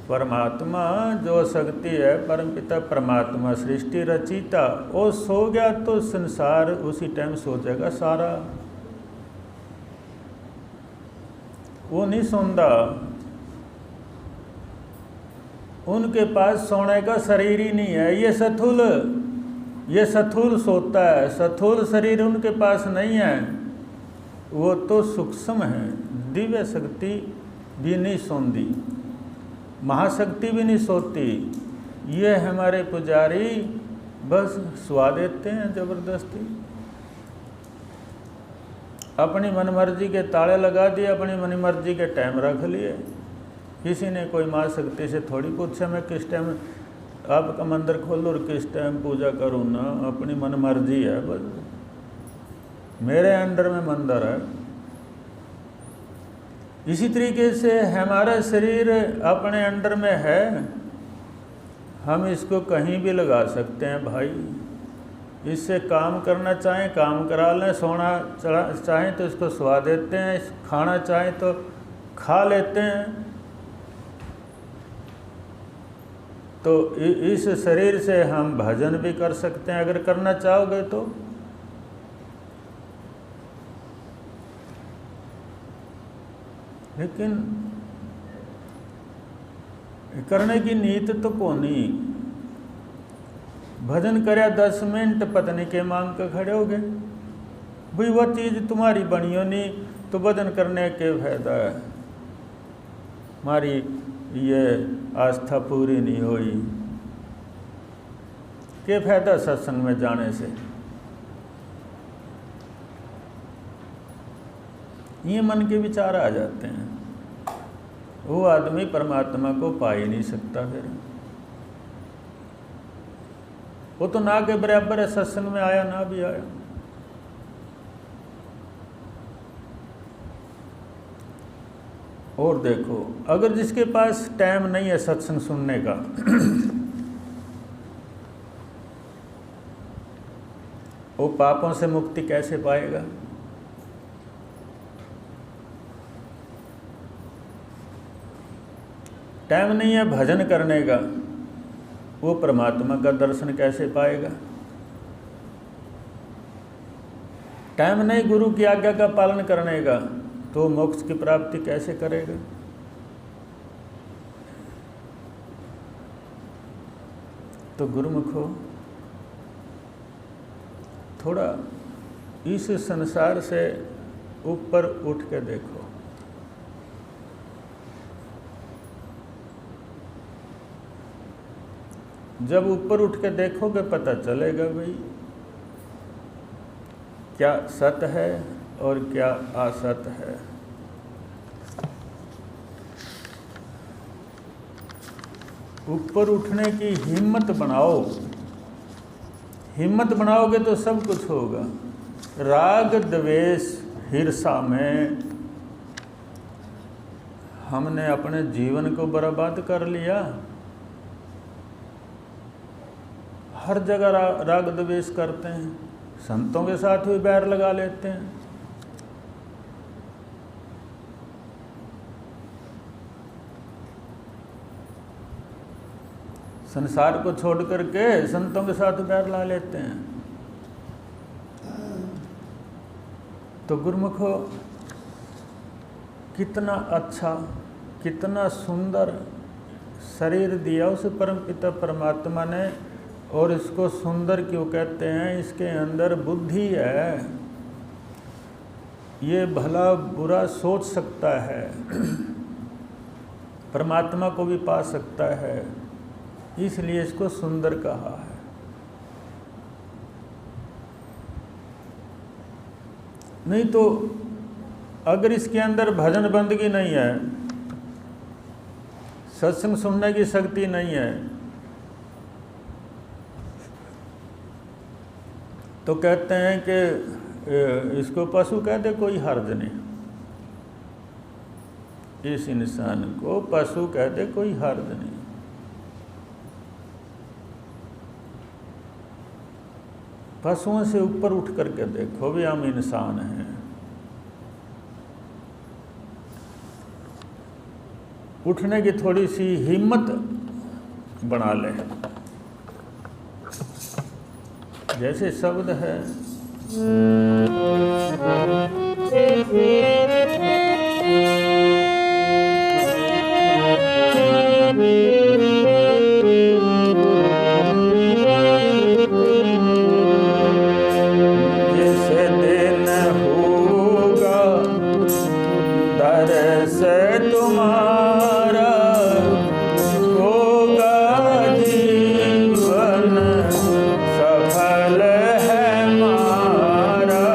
परमात्मा जो शक्ति है, परमपिता परमात्मा सृष्टि रचिता, वो सो गया तो संसार उसी टाइम सो जाएगा सारा। वो नहीं सोंदा, उनके पास सोने का शरीर ही नहीं है। ये स्थूल सोता है, स्थूल शरीर उनके पास नहीं है, वो तो सूक्ष्म है। दिव्य शक्ति भी नहीं सोंदी, महाशक्ति भी नहीं सोती। ये हमारे पुजारी बस सुला देते हैं जबरदस्ती, अपनी मनमर्जी के ताले लगा दिए, अपनी मनमर्जी के टाइम रख लिए। किसी ने कोई माँ शक्ति से थोड़ी पूछा मैं किस टाइम आपका मंदिर खोलूँ और किस टाइम पूजा करूँ ना, अपनी मनमर्जी है बस। मेरे अंडर में मंदिर है। इसी तरीके से हमारा शरीर अपने अंडर में है, हम इसको कहीं भी लगा सकते हैं भाई। इससे काम करना चाहें काम करा लें, सोना चाहें तो इसको सुला देते हैं, खाना चाहें तो खा लेते हैं। तो इस शरीर से हम भजन भी कर सकते हैं अगर करना चाहोगे तो। लेकिन करने की नीयत तो कोनी। भजन करया 10 मिनट पत्नी के मांग के खड़े हो गए, भाई वह चीज़ तुम्हारी बनी हो नहीं तो भजन करने के फायदा है। हमारी ये आस्था पूरी नहीं हुई, क्या फायदा सत्संग में जाने से। ये मन के विचार आ जाते हैं, वो आदमी परमात्मा को पा ही नहीं सकता। फिर वो तो ना के बराबर है, सत्संग में आया ना भी आया। और देखो अगर जिसके पास टाइम नहीं है सत्संग सुनने का वो पापों से मुक्ति कैसे पाएगा? टाइम नहीं है भजन करने का, वो परमात्मा का दर्शन कैसे पाएगा? टाइम नहीं गुरु की आज्ञा का पालन करने का, तो मोक्ष की प्राप्ति कैसे करेगा? तो गुरुमुखो, थोड़ा इस संसार से ऊपर उठ के देखो। जब ऊपर उठ के देखोगे पता चलेगा भाई क्या सत है और क्या असत है। ऊपर उठने की हिम्मत बनाओ। हिम्मत बनाओगे तो सब कुछ होगा। राग द्वेष हिर्सा में हमने अपने जीवन को बर्बाद कर लिया। हर जगह राग द्वेष करते हैं, संतों के साथ भी बैर लगा लेते हैं। संसार को छोड़ करके संतों के साथ बैर ला लेते हैं। तो गुरुमुखो, कितना अच्छा, कितना सुंदर शरीर दिया उस परमपिता परमात्मा ने। और इसको सुंदर क्यों कहते हैं? इसके अंदर बुद्धि है, ये भला बुरा सोच सकता है, परमात्मा को भी पा सकता है, इसलिए इसको सुंदर कहा है। नहीं तो अगर इसके अंदर भजन बंदगी नहीं है, सत्संग सुनने की शक्ति नहीं है, तो कहते हैं कि इसको पशु कह दे कोई हर्ज नहीं। इस इंसान को पशु कह दे कोई हर्ज नहीं। पशुओं से ऊपर उठ करके देखो भी हम इंसान हैं। उठने की थोड़ी सी हिम्मत बना लें। जैसे शब्द है जिस दिन होगा दर्श तुम्हारा, होगा जीवन सफल है हमारा।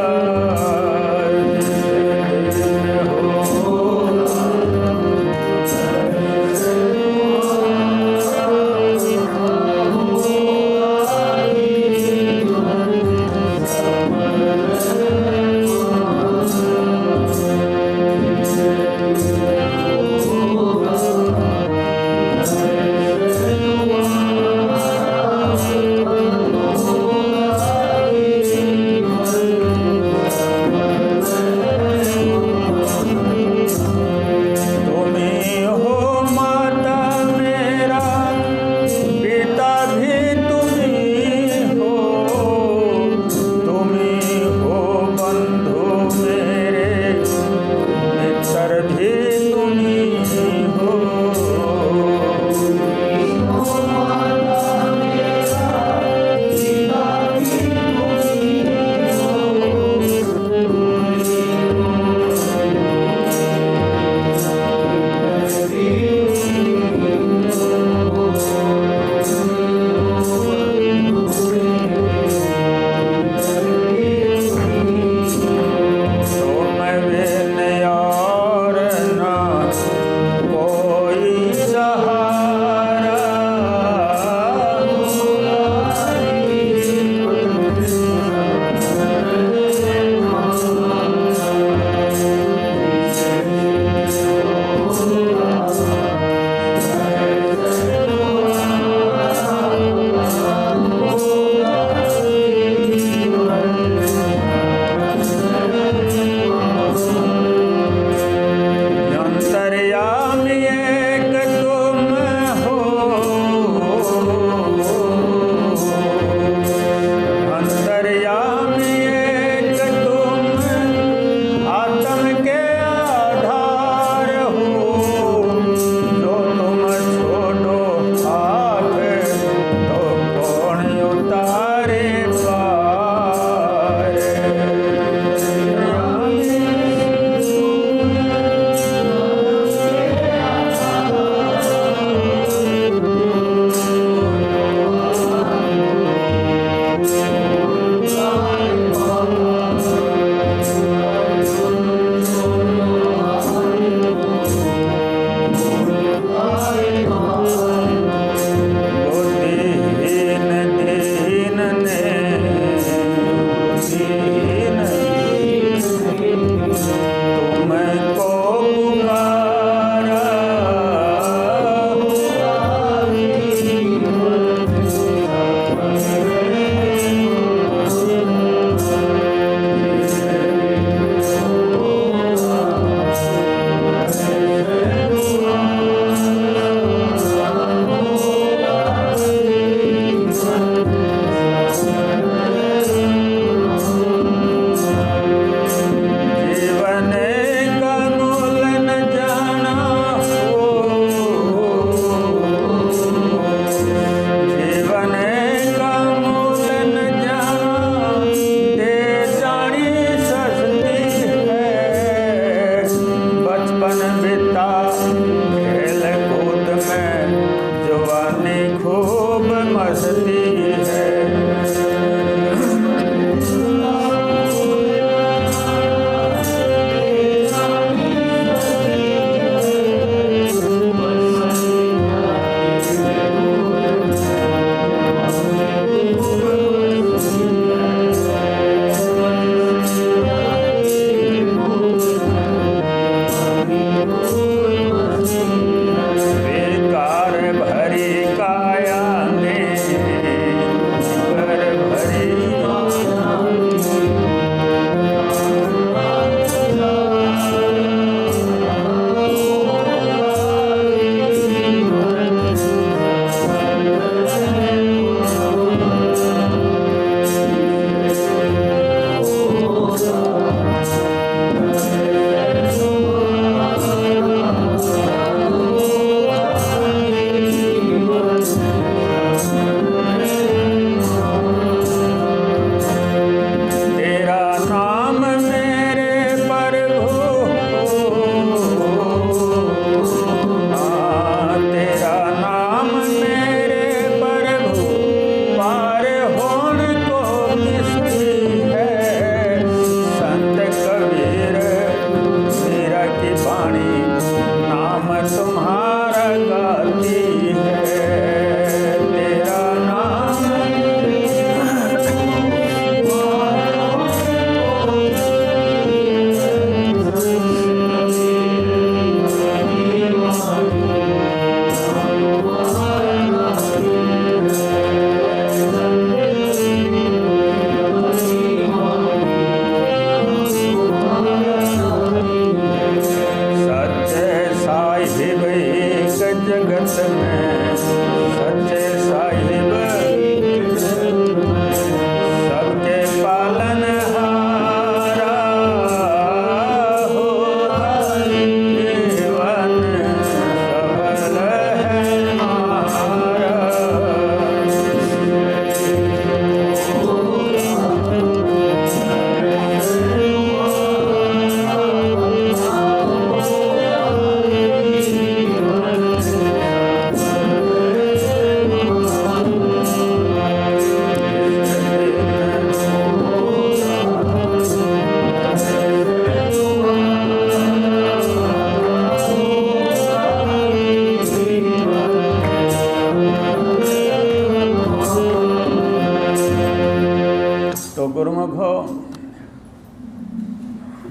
तो गुरुमुख हो।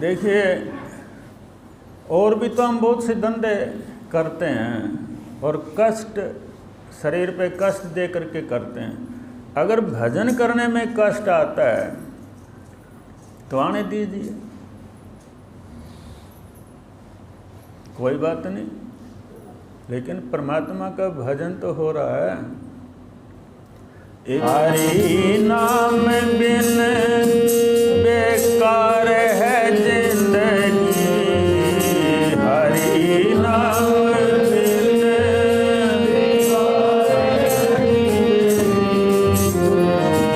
देखिए, और भी तो हम बहुत से धंधे करते हैं और कष्ट, शरीर पे कष्ट दे करके करते हैं। अगर भजन करने में कष्ट आता है तो आने दीजिए, कोई बात नहीं, लेकिन परमात्मा का भजन तो हो रहा है। हरि नाम बिन बेकार है जिंदगी, हरि नाम बिन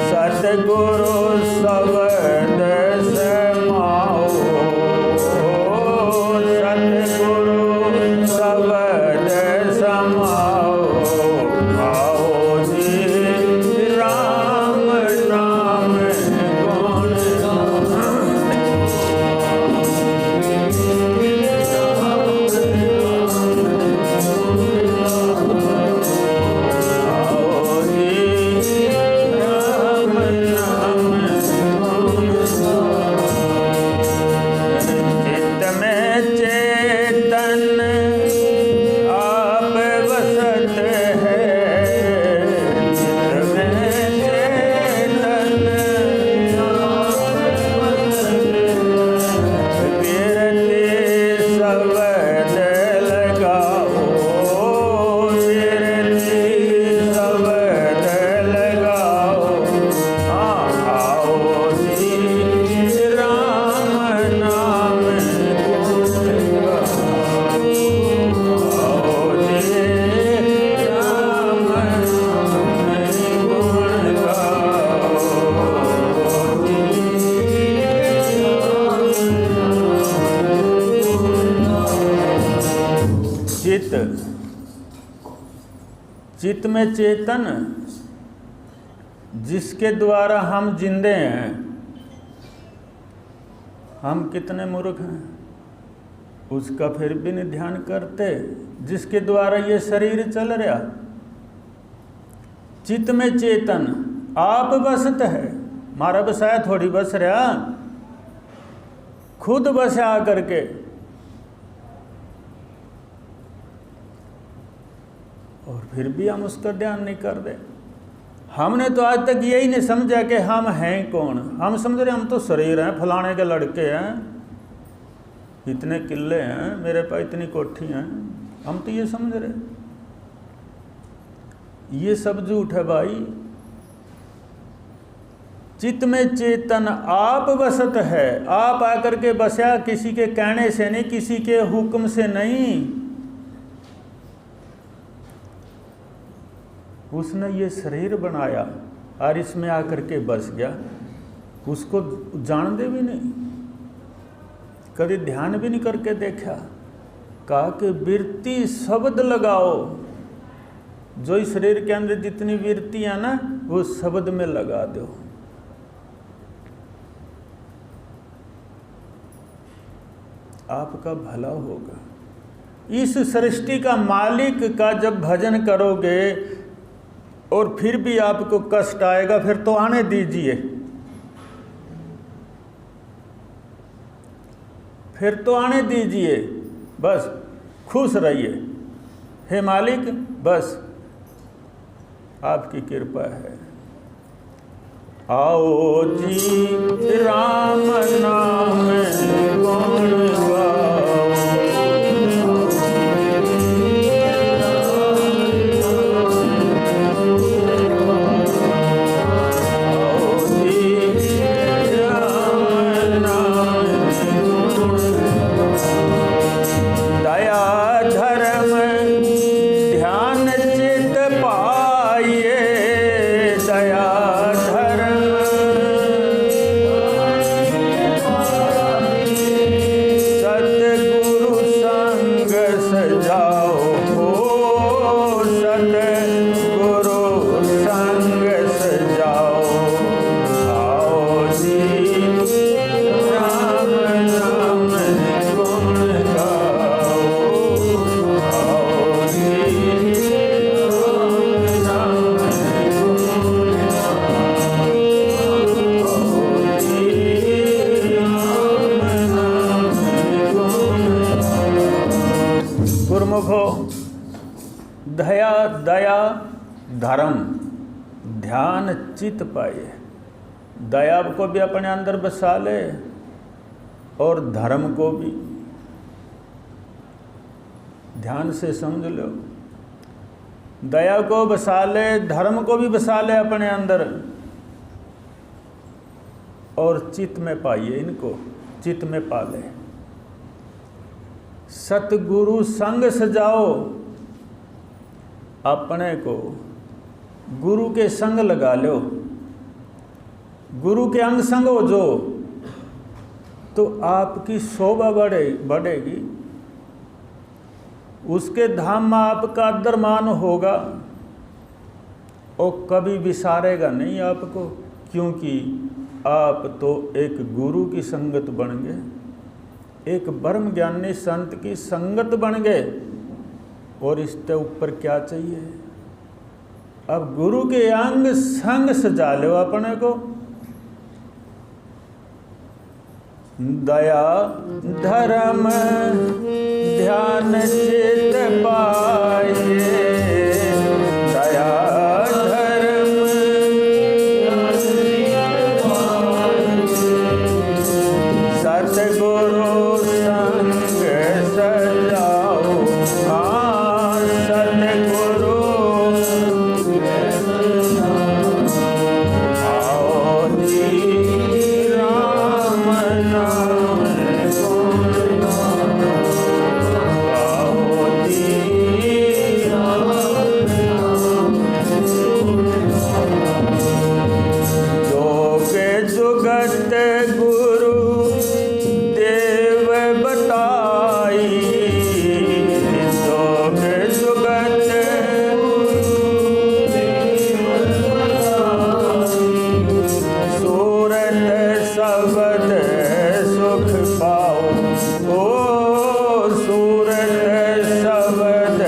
सतगुरु शब्द समाओ, सतगुरु शब्द समाओ, आओ जी राम नाम गुण आओ जी राम नाम चित्त में चेतन आप बसत है, चित्त में चेतन कीर्ति शब्द लगाओ, कीर्ति शब्द लगाओ, आओ जी राम नाम गुण गाओ, आओ जी राम नाम गुण गाओ। चित्त, चित्त में चेतन जिसके द्वारा हम जिंदे हैं, हम कितने मूर्ख हैं, उसका फिर भी नहीं ध्यान करते, जिसके द्वारा ये शरीर चल रहा। चित्त में चेतन आप बसत है, मारा बसाया थोड़ी बस रहा, खुद बसा करके। और फिर भी हम उसका ध्यान नहीं कर दे। हमने तो आज तक यही नहीं समझा कि हम हैं कौन। हम समझ रहे हम तो शरीर हैं, फलाने के लड़के हैं, इतने किले हैं, मेरे पास इतनी कोठी हैं, हम तो ये समझ रहे। ये सब झूठ है भाई। चित्त में चेतन आप बसत है, आप आकर के बसा, किसी के कहने से नहीं, किसी के हुक्म से नहीं। उसने ये शरीर बनाया और इसमें आकर के बस गया, उसको जानते भी नहीं, कभी ध्यान भी नहीं करके देखा। कहा कि वृत्ति शब्द लगाओ, जो इस शरीर के अंदर जितनी वृत्ति है ना, वो शब्द में लगा दो। आपका भला होगा। इस सृष्टि का मालिक का जब भजन करोगे और फिर भी आपको कष्ट आएगा, फिर तो आने दीजिए, फिर तो आने दीजिए, बस खुश रहिए। हे मालिक, बस आपकी कृपा है। आओ जी राम नाम गुण गाओ, धर्म ध्यान चित पाए। दया को भी अपने अंदर बसा ले और धर्म को भी। ध्यान से समझ लो, दया को बसा ले, धर्म को भी बसा ले अपने अंदर, और चित्त में पाइए, इनको चित्त में पाले। सतगुरु संग सजाओ, अपने को गुरु के संग लगा लो, गुरु के अंग संग हो जो, तो आपकी शोभा बढ़ेगी, उसके धाम में आपका आदर मान होगा और कभी विसारेगा नहीं आपको, क्योंकि आप तो एक गुरु की संगत बन गए, एक ब्रह्म ज्ञानी संत की संगत बन गए, और इससे ऊपर क्या चाहिए। अब गुरु के अंग संग सजा लो अपने को। दया धर्म ध्यान चित पाए, दया धर्म सतगुरु संग सजाओ, हाँ सतगुरु आओ जी राम नाम आओ जी जोग जुगत गुरु देव बताई, जोग जुगत सूरत सबद सुख पाओ, ओ सूरत सबद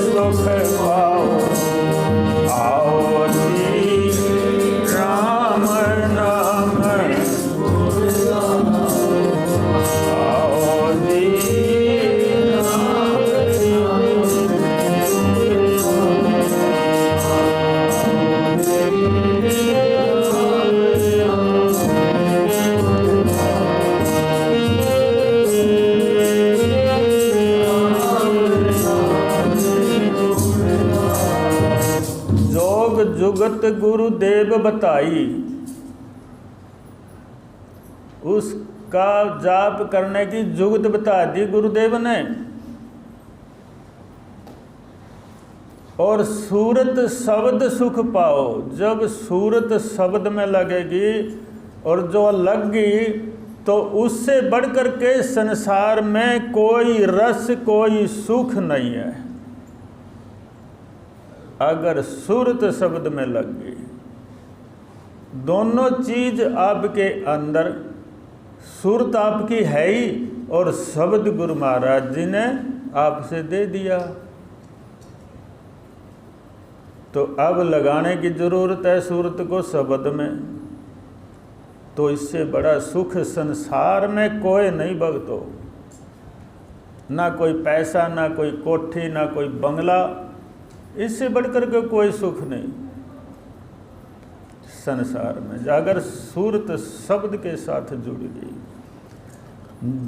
सुख पाओ, आओ जी राम नाम आओ जी जोग जुगत गुरुदेव बताई, उसका जाप करने की जुगत बता दी गुरुदेव ने। और सूरत शब्द सुख पाओ, जब सूरत शब्द में लगेगी और जो लग गई, तो उससे बढ़कर के संसार में कोई रस कोई सुख नहीं है। अगर सूरत शब्द में लग गई, दोनों चीज आपके अंदर, सूरत आपकी है ही और शब्द गुरु महाराज जी ने आपसे दे दिया, तो अब लगाने की जरूरत है सूरत को शब्द में। तो इससे बड़ा सुख संसार में कोई नहीं भक्तो, ना कोई पैसा, ना कोई कोठी, ना कोई बंगला, इससे बढ़कर के कोई सुख नहीं संसार में, अगर सूरत शब्द के साथ जुड़ गई।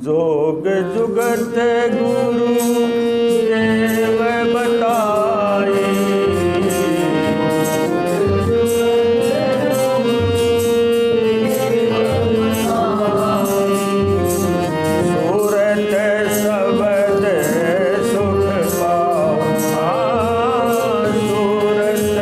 जोग जुगत गुरु देव बताई, सूरत शब्द सुख पाओ, सूरत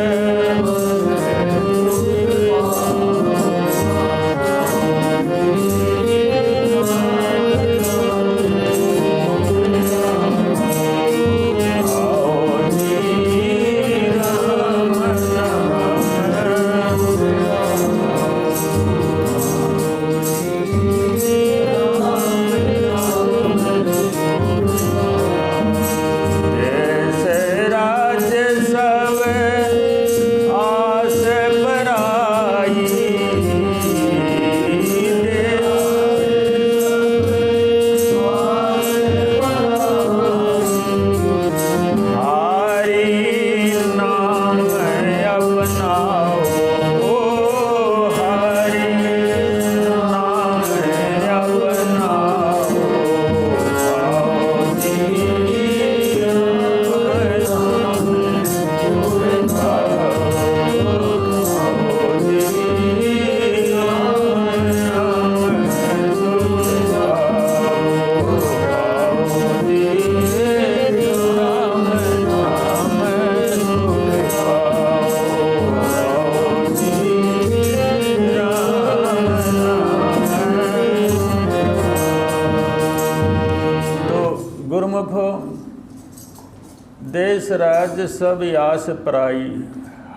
देश राज सब आस पराई,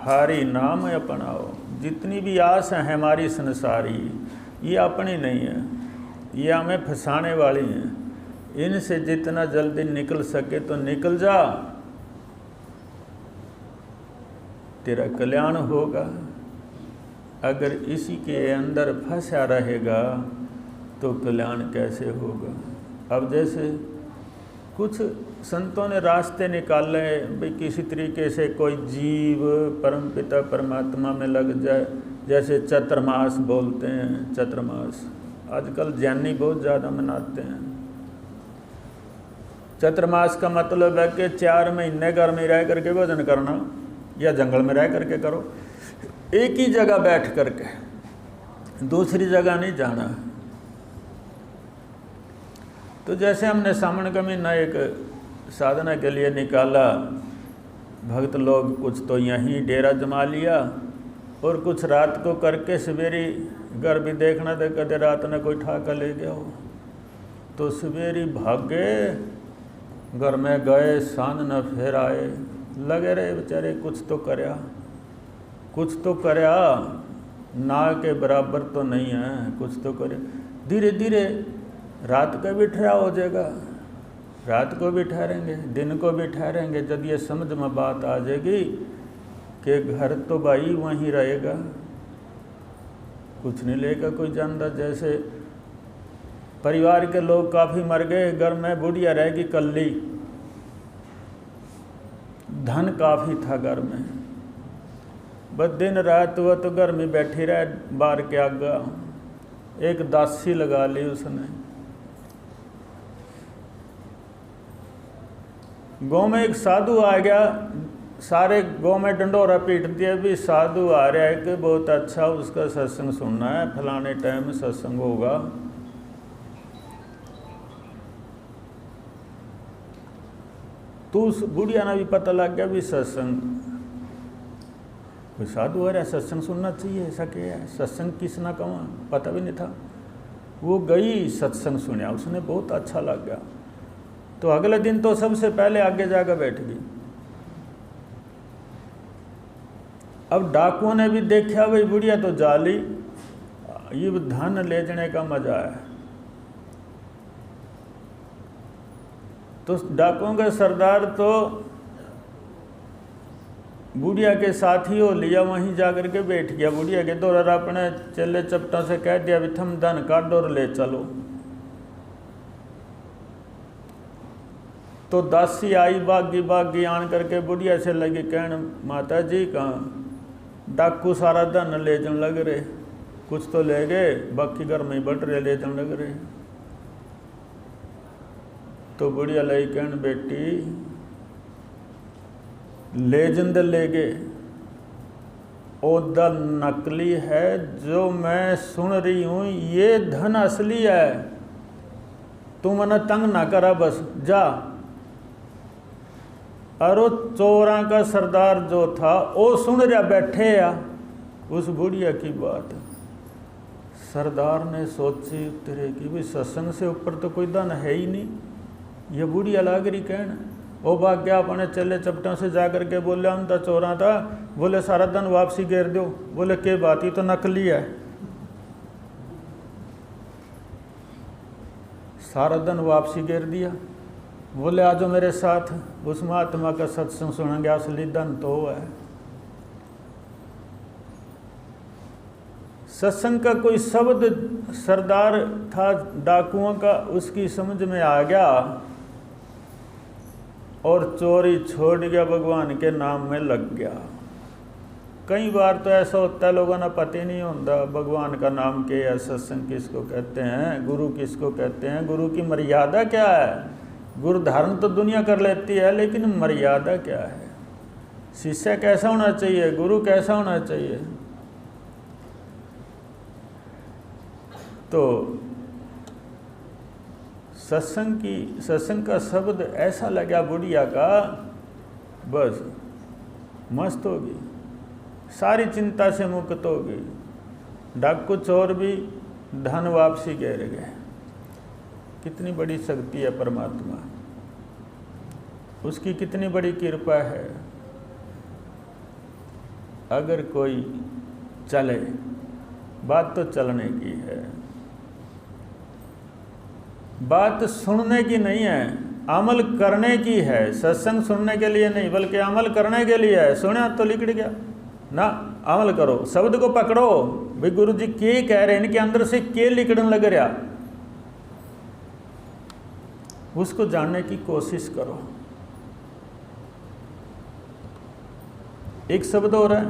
हारी नाम अपनाओ। जितनी भी आस है हमारी संसारी, ये अपनी नहीं है, ये हमें फंसाने वाली हैं। इनसे जितना जल्दी निकल सके तो निकल जा, तेरा कल्याण होगा। अगर इसी के अंदर फंसा रहेगा तो कल्याण कैसे होगा। अब जैसे कुछ संतों ने रास्ते निकाले भाई किसी तरीके से कोई जीव परमपिता परमात्मा में लग जाए, जैसे चतुर्मास बोलते हैं। चतुर्मास आजकल जैनी बहुत ज़्यादा मनाते हैं। चतुर्मास का मतलब है कि 4 महीने घर में रह करके भजन करना, या जंगल में रह करके करो, एक ही जगह बैठ करके, दूसरी जगह नहीं जाना। तो जैसे हमने सावन का महीना एक साधना के लिए निकाला, भक्त लोग कुछ तो यहीं डेरा जमा लिया और कुछ रात को करके सवेरी घर भी देखना था, कदे रात ने कोई ठाका ले गया हो तो सवेरी भागे घर में गए, सांझ न फिर आए। लगे रहे बेचारे, कुछ तो करया, कुछ तो करया, ना के बराबर तो नहीं है, कुछ तो करे। धीरे धीरे रात का भी ठहराव हो जाएगा, रात को भी ठहरेंगे, दिन को भी ठहरेंगे। जब ये समझ में बात आ जाएगी कि घर तो भाई वहीं रहेगा, कुछ नहीं लेगा कोई जानता। जैसे परिवार के लोग काफ़ी मर गए, घर में बुढ़िया रहेगी कल्ली, धन काफ़ी था घर में, बस दिन रात वह तो घर में बैठी रहे बाहर के आगा। एक दासी लगा ली उसने। गाँव में एक साधु आ गया, सारे गाँव में डंडोरा पीट दिया भी साधु आ रहा है कि बहुत अच्छा उसका सत्संग सुनना है, फलाने टाइम में सत्संग होगा। तो उस बुढ़िया ने भी पता लग गया भी सत्संग, कोई साधु आ रहा है, सत्संग सुनना चाहिए, ऐसा क्या है, सत्संग किस ना कहूँ, पता भी नहीं था। वो गई, सत्संग सुना, उसने बहुत अच्छा लग गया। तो अगले दिन तो सबसे पहले आगे जाकर बैठ गई। अब डाकुओं ने भी देखा भाई बुढ़िया तो जाली, ये धन ले जाने का मजा है। तो डाकुओं के सरदार तो बुढ़िया के साथ ही हो लिया, वहीं जाकर के बैठ गया। बुढ़िया के दौरान अपने चले चपटों से कह दिया भी थम धन काटो और ले चलो। तो दासी आई बागी आन करके बुढ़िया से लगी कहने, माता जी कहाँ डाकू सारा धन ले जाने लग रहे, कुछ तो ले गए, बाकी घर में ही बट रहे, ले जाने लग रहे। तो बुढ़िया लगी कहने, बेटी लेजेंड ले गए, ओदा नकली है, जो मैं सुन रही हूँ ये धन असली है, तू मना तंग ना करा, बस जा। अरे चोरा का सरदार जो था वो सुन रहा बैठे या उस बुढ़िया की बात। सरदार ने सोची तेरे की भी सत्संग से ऊपर तो कोई धन है ही नहीं, ये बुढ़िया लाग रही कहना। वो भाग गया अपने चले चपटों से जा कर के बोले हम तो चोरा था, बोले सारा धन वापसी घेर दो। बोले के बात, ये तो नकली है। सारा धन वापसी घेर दिया। बोले आ जाओ मेरे साथ, उस महात्मा का सत्संग सुनेंगे, असली धन तो है। सत्संग का कोई शब्द सरदार था डाकुओं का, उसकी समझ में आ गया और चोरी छोड़ गया, भगवान के नाम में लग गया। कई बार तो ऐसा होता है लोगों ने पता ही नहीं होता भगवान का नाम क्या है, सत्संग किसको कहते हैं, गुरु किसको कहते हैं, गुरु की मर्यादा क्या है। गुरु धारण तो दुनिया कर लेती है, लेकिन मर्यादा क्या है, शिष्य कैसा होना चाहिए, गुरु कैसा होना चाहिए। तो सत्संग का शब्द ऐसा लगा बुढ़िया का, बस मस्त हो गई, सारी चिंता से मुक्त हो गई। डाकू चोर भी धन वापसी घेर गए। कितनी बड़ी शक्ति है परमात्मा। उसकी कितनी बड़ी कृपा है। अगर कोई चले, बात तो चलने की है, बात सुनने की नहीं है, अमल करने की है। सत्संग सुनने के लिए नहीं बल्कि अमल करने के लिए है। सुना तो लिकड़ गया ना, अमल करो, शब्द को पकड़ो। भाई गुरु जी के कह रहे हैं, इनके अंदर से के लिकड़न लग रहा, उसको जानने की कोशिश करो। एक शब्द हो रहा है,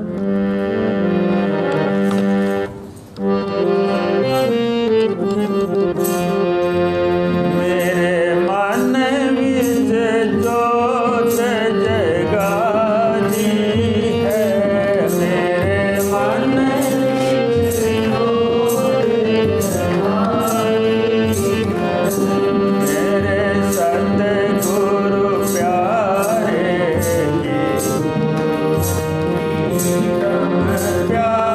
प्यारे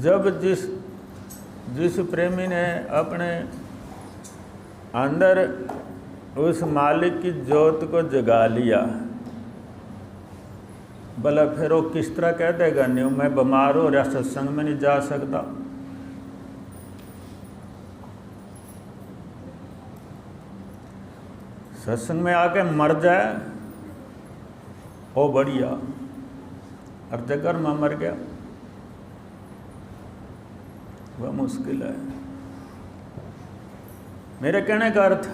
जब जिस प्रेमी ने अपने अंदर उस मालिक की ज्योत को जगा लिया, भला फिर वो किस तरह कह देगा नहीं मैं बीमार हो या सत्संग में नहीं जा सकता। सत्संग में आके मर जाए ओ बढ़िया, और जगर में मर गया वह मुश्किल है। मेरे कहने का अर्थ,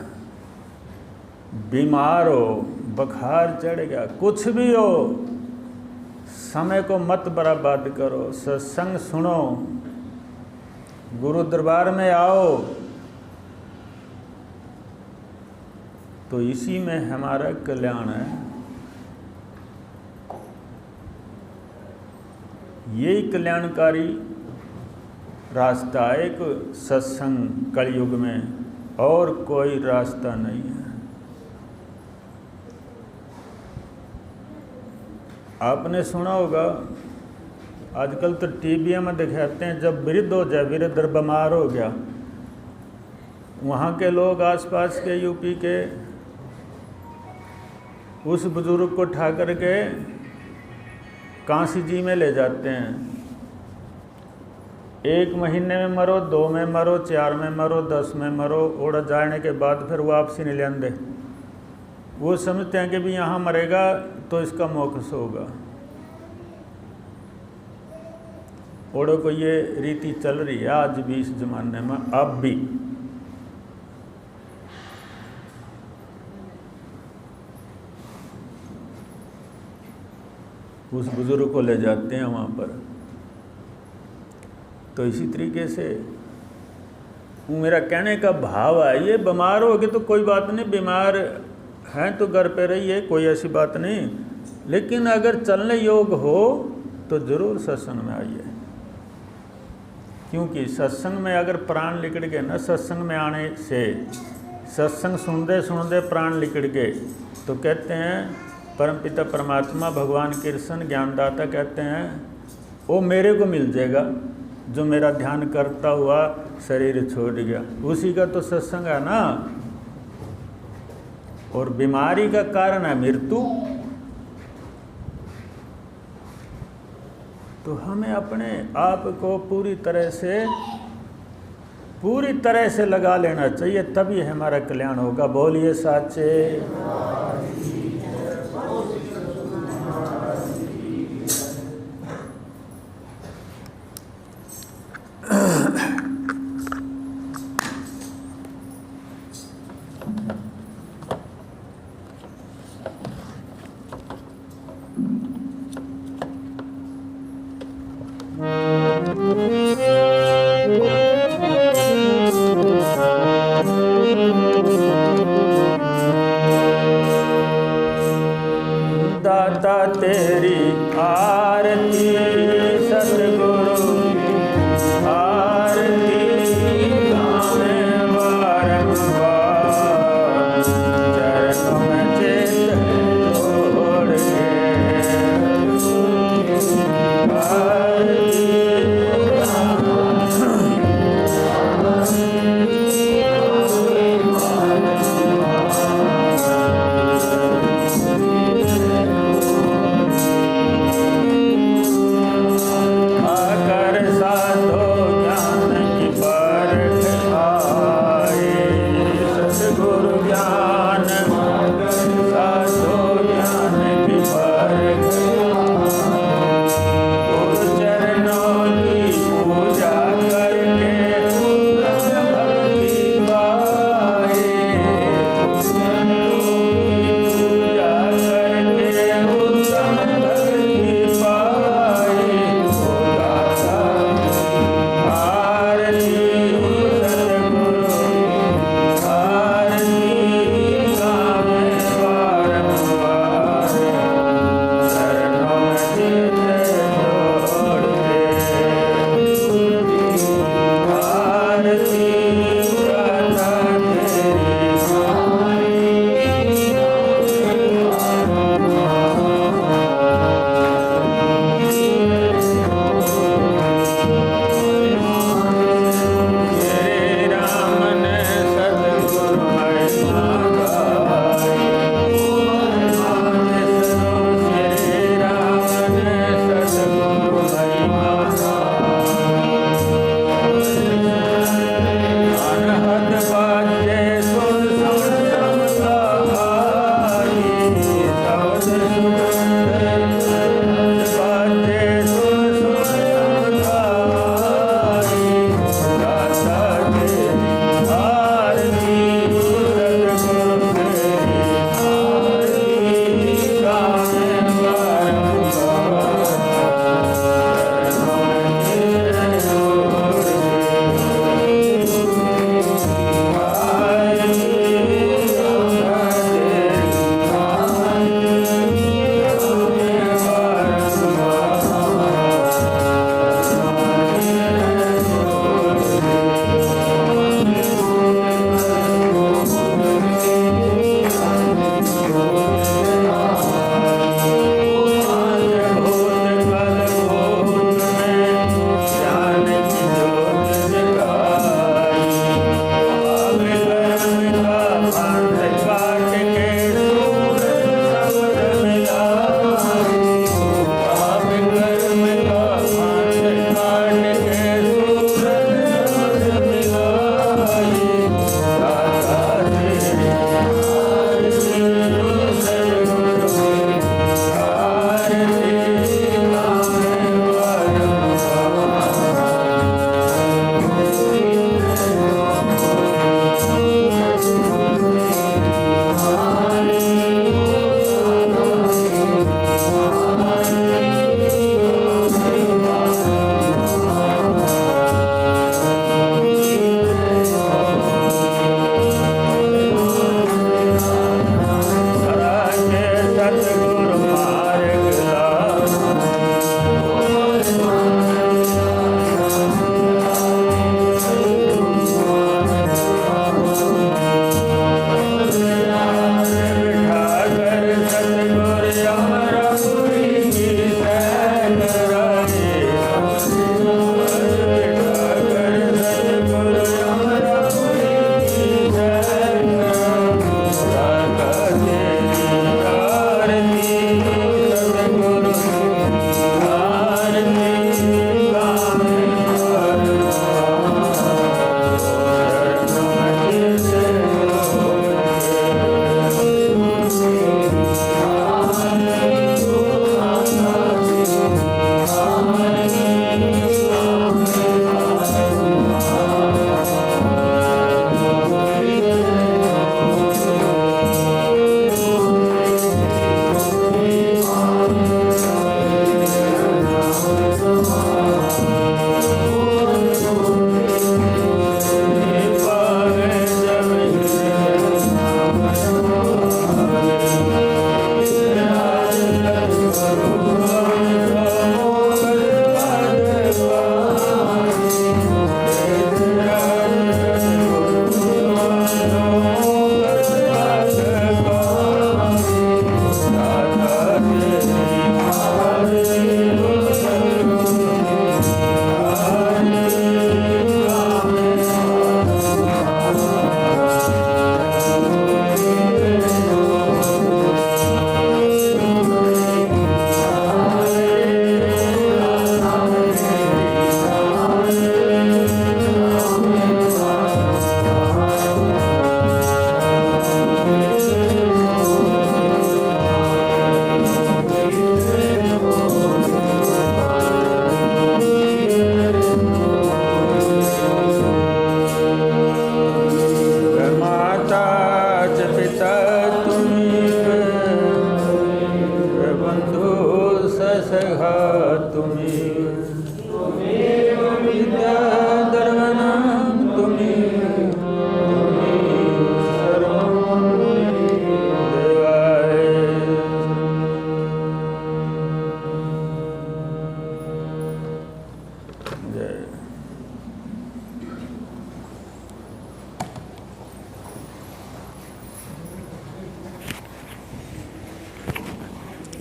बीमार हो, बुखार चढ़ गया, कुछ भी हो, समय को मत बर्बाद करो, सत्संग सुनो, गुरु दरबार में आओ, तो इसी में हमारा कल्याण है। यही कल्याणकारी रास्ता है एक सत्संग कलयुग में, और कोई रास्ता नहीं है। आपने सुना होगा आजकल तो टीवी में दिखाते हैं, जब वृद्ध हो जाए, वृद्ध बीमार हो गया, वहाँ के लोग आसपास के यूपी के उस बुजुर्ग को उठा करके काशी जी में ले जाते हैं। 1 महीने में मरो, 2 में मरो, 4 में मरो, 10 में मरो, उड़ जाने के बाद फिर वापसी नहीं लेंदे। वो समझते हैं कि भी यहाँ मरेगा तो इसका मोक्ष होगा। ओड़ो को ये रीति चल रही है आज भी, इस जमाने में अब भी। उस बुजुर्ग को ले जाते हैं वहाँ पर। तो इसी तरीके से मेरा कहने का भाव है, ये बीमार हो गए तो कोई बात नहीं, बीमार हैं तो घर पे रहिए, कोई ऐसी बात नहीं, लेकिन अगर चलने योग हो तो ज़रूर सत्संग में आइए। क्योंकि सत्संग में अगर प्राण लिकड़ गए ना, सत्संग में आने से, सत्संग सुनते सुनते प्राण लिकड़ गए, तो कहते हैं परमपिता परमात्मा भगवान कृष्ण ज्ञानदाता कहते हैं वो मेरे को मिल जाएगा जो मेरा ध्यान करता हुआ शरीर छोड़ गया। उसी का तो सत्संग है ना। और बीमारी का कारण है मृत्यु। तो हमें अपने आप को पूरी तरह से लगा लेना चाहिए, तभी हमारा कल्याण होगा। बोलिए साचे।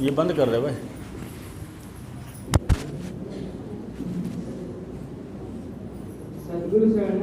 ये बंद कर दे भाई। सदगुरु शरण